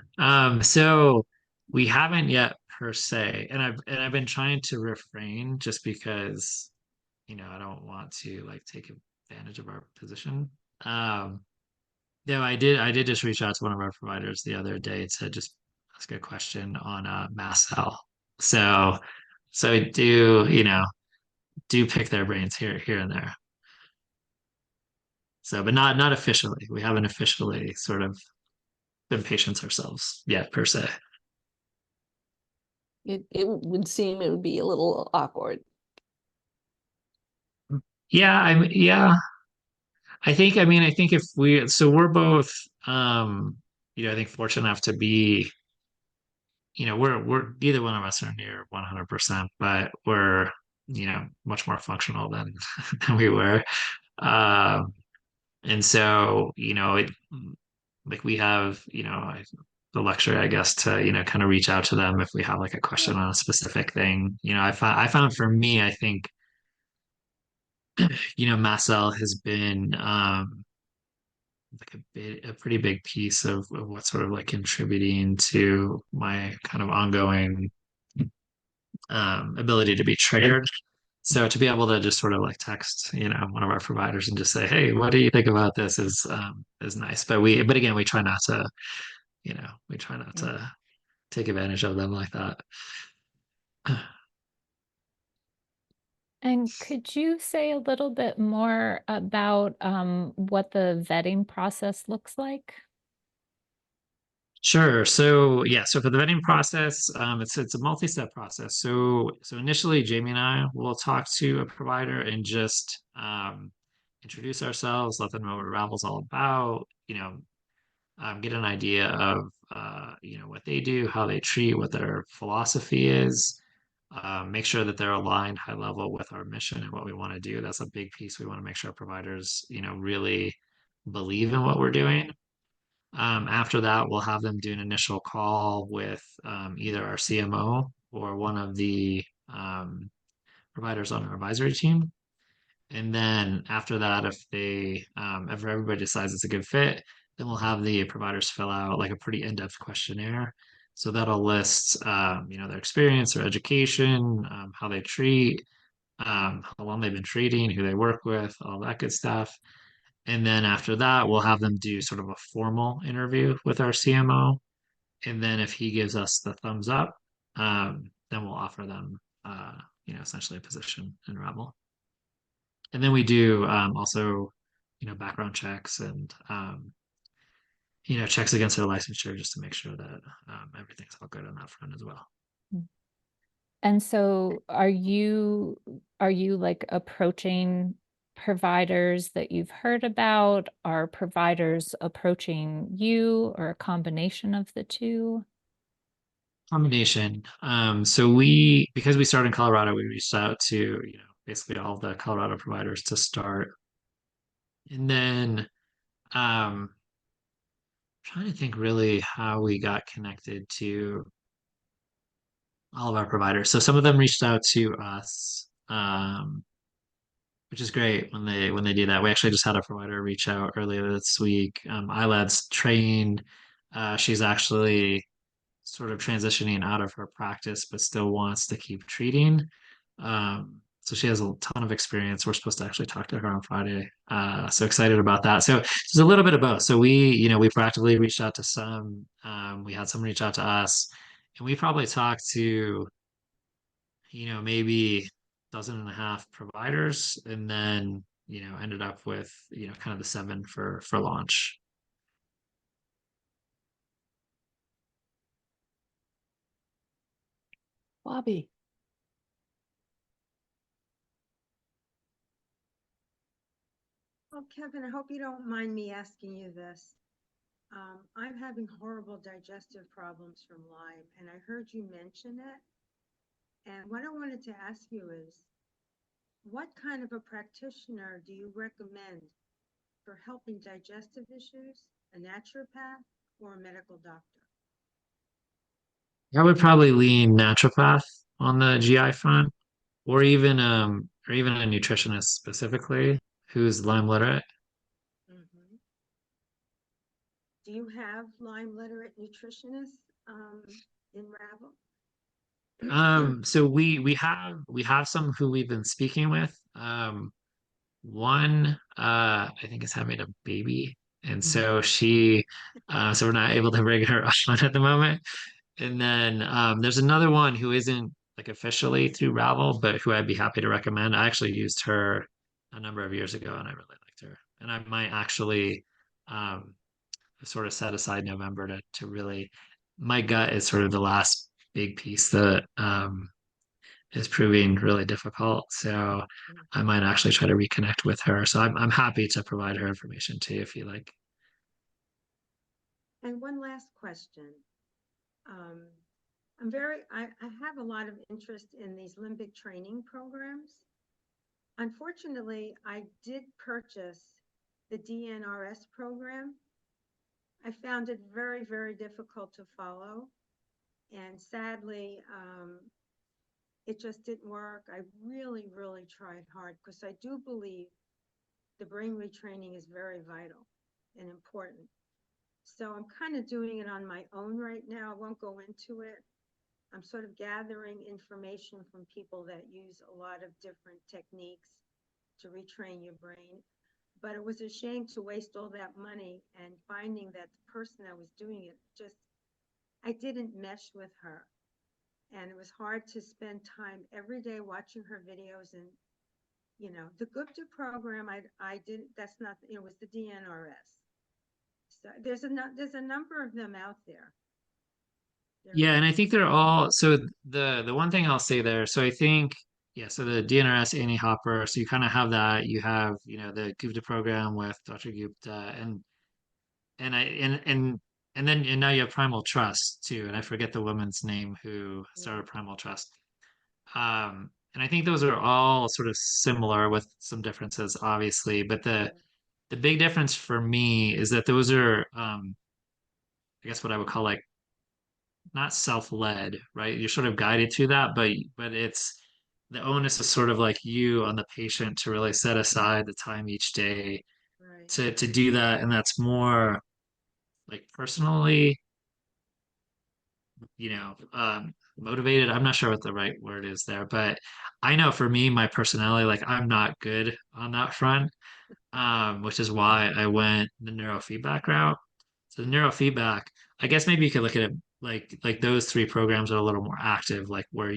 So we haven't yet per se, and I've been trying to refrain just because, I don't want to like take advantage of our position. No, I did just reach out to one of our providers the other day to just ask a question on mast cell. So do pick their brains here and there. So, but not officially. We haven't officially sort of been patients ourselves yet per se. it would seem it would be a little awkward. Yeah, yeah. I think if we're both I think fortunate enough to be, we're neither one of us are near 100%, but we're, much more functional than than we were. Um and so, like we have, the luxury, I guess, to, kind of reach out to them if we have like a question on a specific thing. I found for me, I think, Marcel has been like a pretty big piece of what's sort of like contributing to my kind of ongoing ability to be triggered. So to be able to just sort of like text, one of our providers and just say, "Hey, what do you think about this?" is nice. But again, we try not to, we try not to take advantage of them like that. And could you say a little bit more about what the vetting process looks like? Sure. So yeah, so for the vetting process, it's a multi-step process. So initially, Jamie and I will talk to a provider and just introduce ourselves, let them know what Ravel's all about, get an idea of what they do, how they treat, what their philosophy is. Make sure that they're aligned high level with our mission and what we want to do. That's a big piece. We want to make sure our providers, really believe in what we're doing. After that, we'll have them do an initial call with either our CMO or one of the providers on our advisory team. And then after that, if everybody decides it's a good fit, then we'll have the providers fill out like a pretty in-depth questionnaire So that'll list, their experience, their education, how they treat, how long they've been treating, who they work with, all that good stuff. And then after that, we'll have them do sort of a formal interview with our CMO. And then if he gives us the thumbs up, then we'll offer them, essentially a position in Ravel. And then we do also, background checks and, checks against their licensure just to make sure that everything's all good on that front as well. And so are you like approaching providers that you've heard about? Are providers approaching you, or a combination of the two? Combination. So because we started in Colorado, we reached out to, basically all the Colorado providers to start. And then trying to think really how we got connected to all of our providers. So some of them reached out to us, which is great when they do that. We actually just had a provider reach out earlier this week. Ilad's trained. She's actually sort of transitioning out of her practice, but still wants to keep treating. So she has a ton of experience. We're supposed to actually talk to her on Friday. So excited about that. So there's a little bit of both. So we proactively reached out to some. We had some reach out to us, and we probably talked to, maybe dozen and a half providers, and then, ended up with, kind of the 7 for launch. Bobby. Well, Kevin, I hope you don't mind me asking you this. I'm having horrible digestive problems from Lyme, and I heard you mention it. And what I wanted to ask you is, what kind of a practitioner do you recommend for helping digestive issues? A naturopath or a medical doctor? I would probably lean naturopath on the GI front, or even a nutritionist specifically who's Lyme-literate. Mhm. Do you have Lyme-literate nutritionists in Ravel? So we have some who we've been speaking with. One I think is having a baby, and so so we're not able to bring her on at the moment. And then there's another one who isn't like officially through Ravel, but who I'd be happy to recommend. I actually used her a number of years ago, and I really liked her. And I might actually um, sort of set aside November to really. My gut is sort of the last big piece that is proving really difficult. So I might actually try to reconnect with her. So I'm happy to provide her information too, if you like. And one last question. Um, I have a lot of interest in these limbic training programs. Unfortunately, I did purchase the DNRS program. I found it very, very difficult to follow. And sadly, it just didn't work. I really, really tried hard because I do believe the brain retraining is very vital and important. So I'm kind of doing it on my own right now. I won't go into it. I'm sort of gathering information from people that use a lot of different techniques to retrain your brain. But it was a shame to waste all that money, and finding that the person that was doing it I didn't mesh with her. And it was hard to spend time every day watching her videos. And, the Gupta program, I didn't, that's not, it was the DNRS. So there's a number of them out there. Yeah, and I think they're all so the one thing I'll say there, so I think so the DNRS Annie Hopper, so you kind of have that, you have, the Gupta program with Dr. Gupta and I and then and now you have Primal Trust too, and I forget the woman's name who started Primal Trust. And I think those are all sort of similar with some differences, obviously, but the big difference for me is that those are I guess what I would call like not self-led, right? You're sort of guided to that, but it's the onus is sort of like you on the patient to really set aside the time each day Right. to do that, and that's more like personally motivated. I'm not sure what the right word is there, but I know for me, my personality, like I'm not good on that front, which is why I went the neurofeedback route. So the neurofeedback, I guess maybe you could look at it like those three programs are a little more active, like where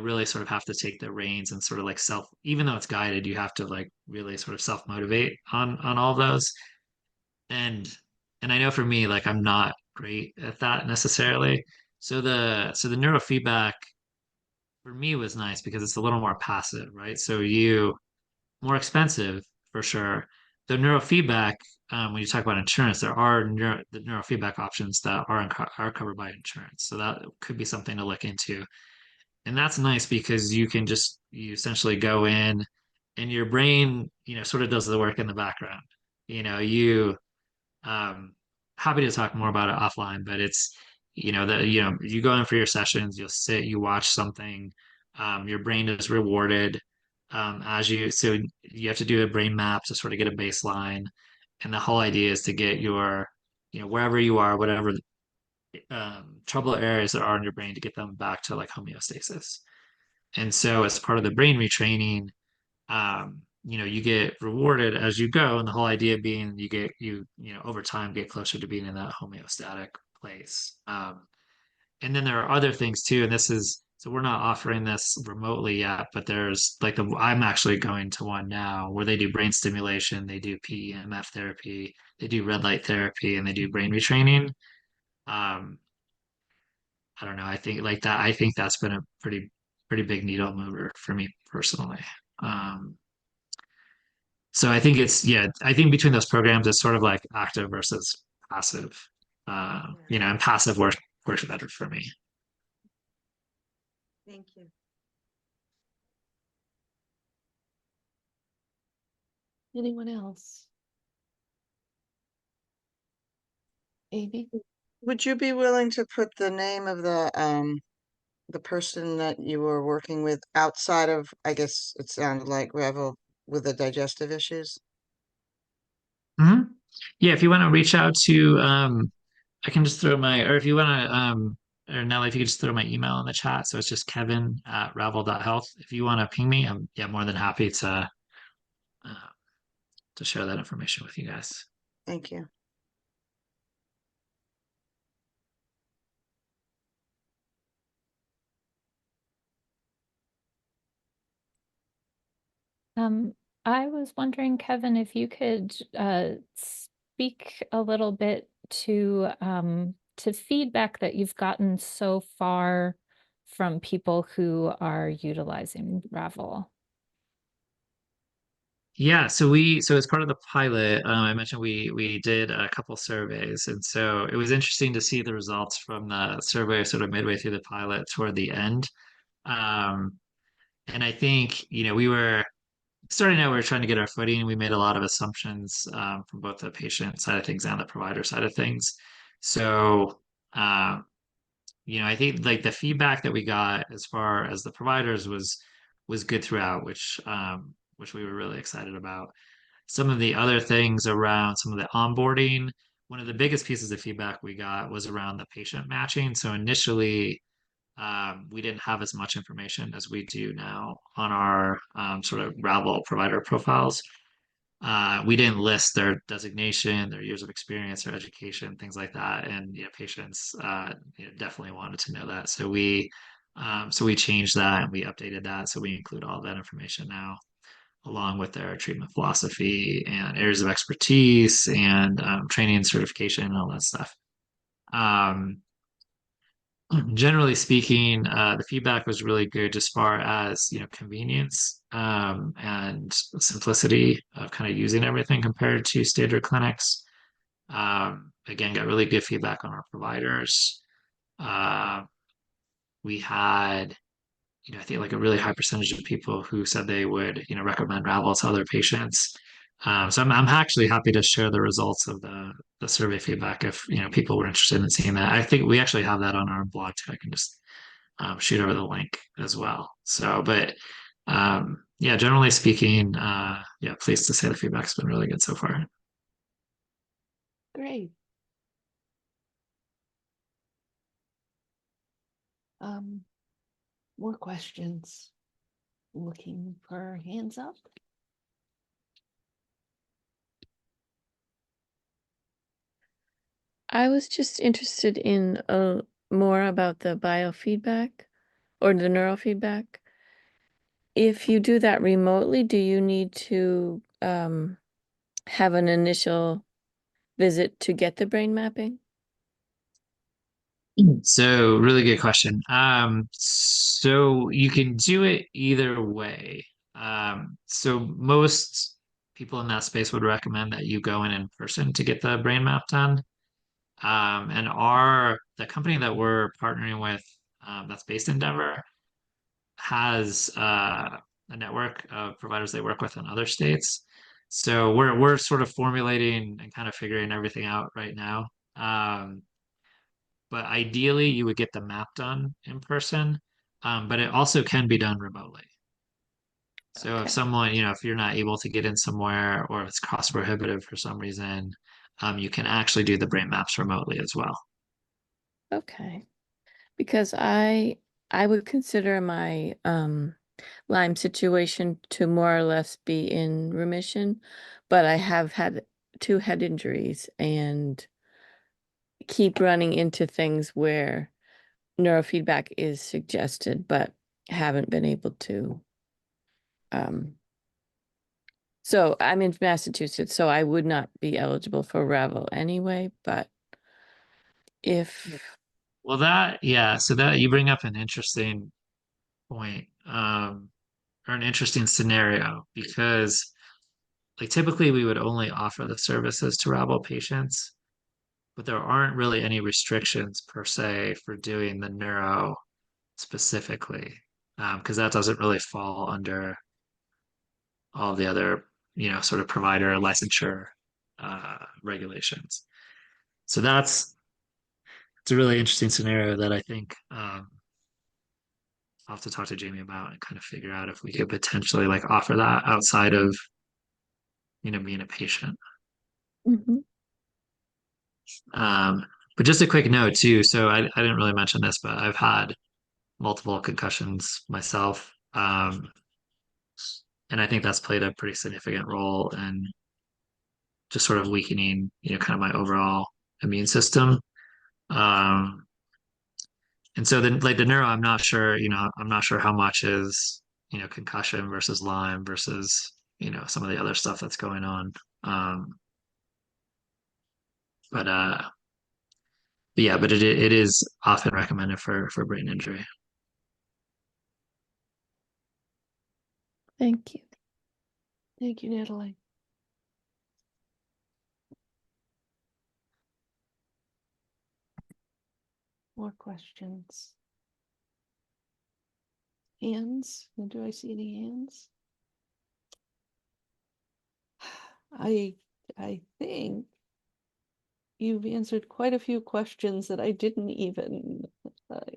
really sort of have to take the reins and sort of like even though it's guided, you have to like really sort of self motivate on all of those. And I know for me, like I'm not great at that necessarily. So the neurofeedback for me was nice because it's a little more passive, right? So you more expensive for sure. The neurofeedback, when you talk about insurance, there are the neurofeedback options that are covered by insurance. So that could be something to look into. And that's nice because you essentially go in and your brain, sort of does the work in the background. You happy to talk more about it offline, but it's you go in for your sessions, you'll sit, you watch something, your brain is rewarded so you have to do a brain map to sort of get a baseline, and the whole idea is to get your wherever you are, whatever trouble areas there are in your brain, to get them back to like homeostasis. And so as part of the brain retraining, you get rewarded as you go, and the whole idea being over time get closer to being in that homeostatic place. And then there are other things too, and so we're not offering this remotely yet, but there's I'm actually going to one now where they do brain stimulation, they do PEMF therapy, they do red light therapy, and they do brain retraining. Um, I don't know. I think that's been a pretty big needle mover for me personally. Um, So I think between those programs, it's sort of like active versus passive. And passive works better for me. Thank you. Anyone else? Amy? Would you be willing to put the name of the person that you were working with outside of, I guess it sounded like Revel, with the digestive issues? Hmm. Yeah, if you want to reach out to, I can just or if you want to, or Nelly, if you could just throw my email in the chat. So it's just Kevin@Ravel.health. If you want to ping me, I'm more than happy to share that information with you guys. Thank you. I was wondering, Kevin, if you could speak a little bit to feedback that you've gotten so far from people who are utilizing Ravel. Yeah, so as part of the pilot, I mentioned we did a couple surveys, and so it was interesting to see the results from the survey sort of midway through the pilot toward the end. Um, and I think we were starting out, we were trying to get our footing. We made a lot of assumptions from both the patient side of things and the provider side of things. So I think like the feedback that we got as far as the providers was good throughout, which we were really excited about. Some of the other things around some of the onboarding, one of the biggest pieces of feedback we got was around the patient matching. So initially, we didn't have as much information as we do now on our sort of Ravel provider profiles. We didn't list their designation, their years of experience, their education, things like that, and patients definitely wanted to know that. So we changed that and we updated that. So we include all that information now, along with their treatment philosophy and areas of expertise and training and certification and all that stuff. Generally speaking, the feedback was really good as far as convenience and simplicity of kind of using everything compared to standard clinics. Again, got really good feedback on our providers. We had I think like a really high percentage of people who said they would, recommend Ravel to other patients. So I'm actually happy to share the results of the survey feedback if, people were interested in seeing that. I think we actually have that on our blog too. I can just shoot over the link as well. So, but yeah, generally speaking, yeah, pleased to say the feedback's been really good so far. Great. More questions? Looking for hands up? I was just interested in more about the biofeedback or the neurofeedback. If you do that remotely, do you need to have an initial visit to get the brain mapping? So really good question. So you can do it either way. So most people in that space would recommend that you go in person to get the brain map done. And the company that we're partnering with, that's based in Denver, has a network of providers they work with in other states. So we're sort of formulating and kind of figuring everything out right now. But ideally, you would get the map done in person, but it also can be done remotely. So if Okay. someone, if you're not able to get in somewhere or if it's cost prohibitive for some reason, you can actually do the brain maps remotely as well. Okay. Because I would consider my Lyme situation to more or less be in remission, but I have had 2 head injuries and keep running into things where neurofeedback is suggested, but haven't been able to. So I'm in Massachusetts, so I would not be eligible for Ravel anyway, but if Well, so that you bring up an interesting point, or an interesting scenario because like typically we would only offer the services to Ravel patients, but there aren't really any restrictions per se for doing the neuro specifically, because that doesn't really fall under all the other, sort of provider licensure regulations. So it's a really interesting scenario that I think I'll have to talk to Jamie about and kind of figure out if we could potentially like offer that outside of, being a patient. Mhm. But just a quick note too. So I didn't really mention this, but I've had multiple concussions myself. And I think that's played a pretty significant role in just sort of weakening, kind of my overall immune system. Um, and so then like the neuro, I'm not sure how much is, concussion versus Lyme versus, some of the other stuff that's going on. Um, but yeah, but it is often recommended for brain injury. Thank you. Thank you, Natalie. More questions? Hands? Do I see any hands? I think you've answered quite a few questions that I didn't even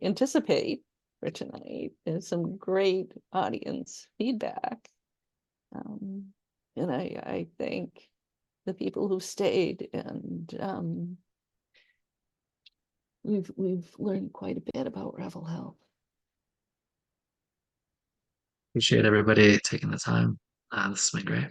anticipate for tonight. There's some great audience feedback. And I thank the people who stayed, and we've learned quite a bit about Ravel Health. Appreciate everybody taking the time. This has been great.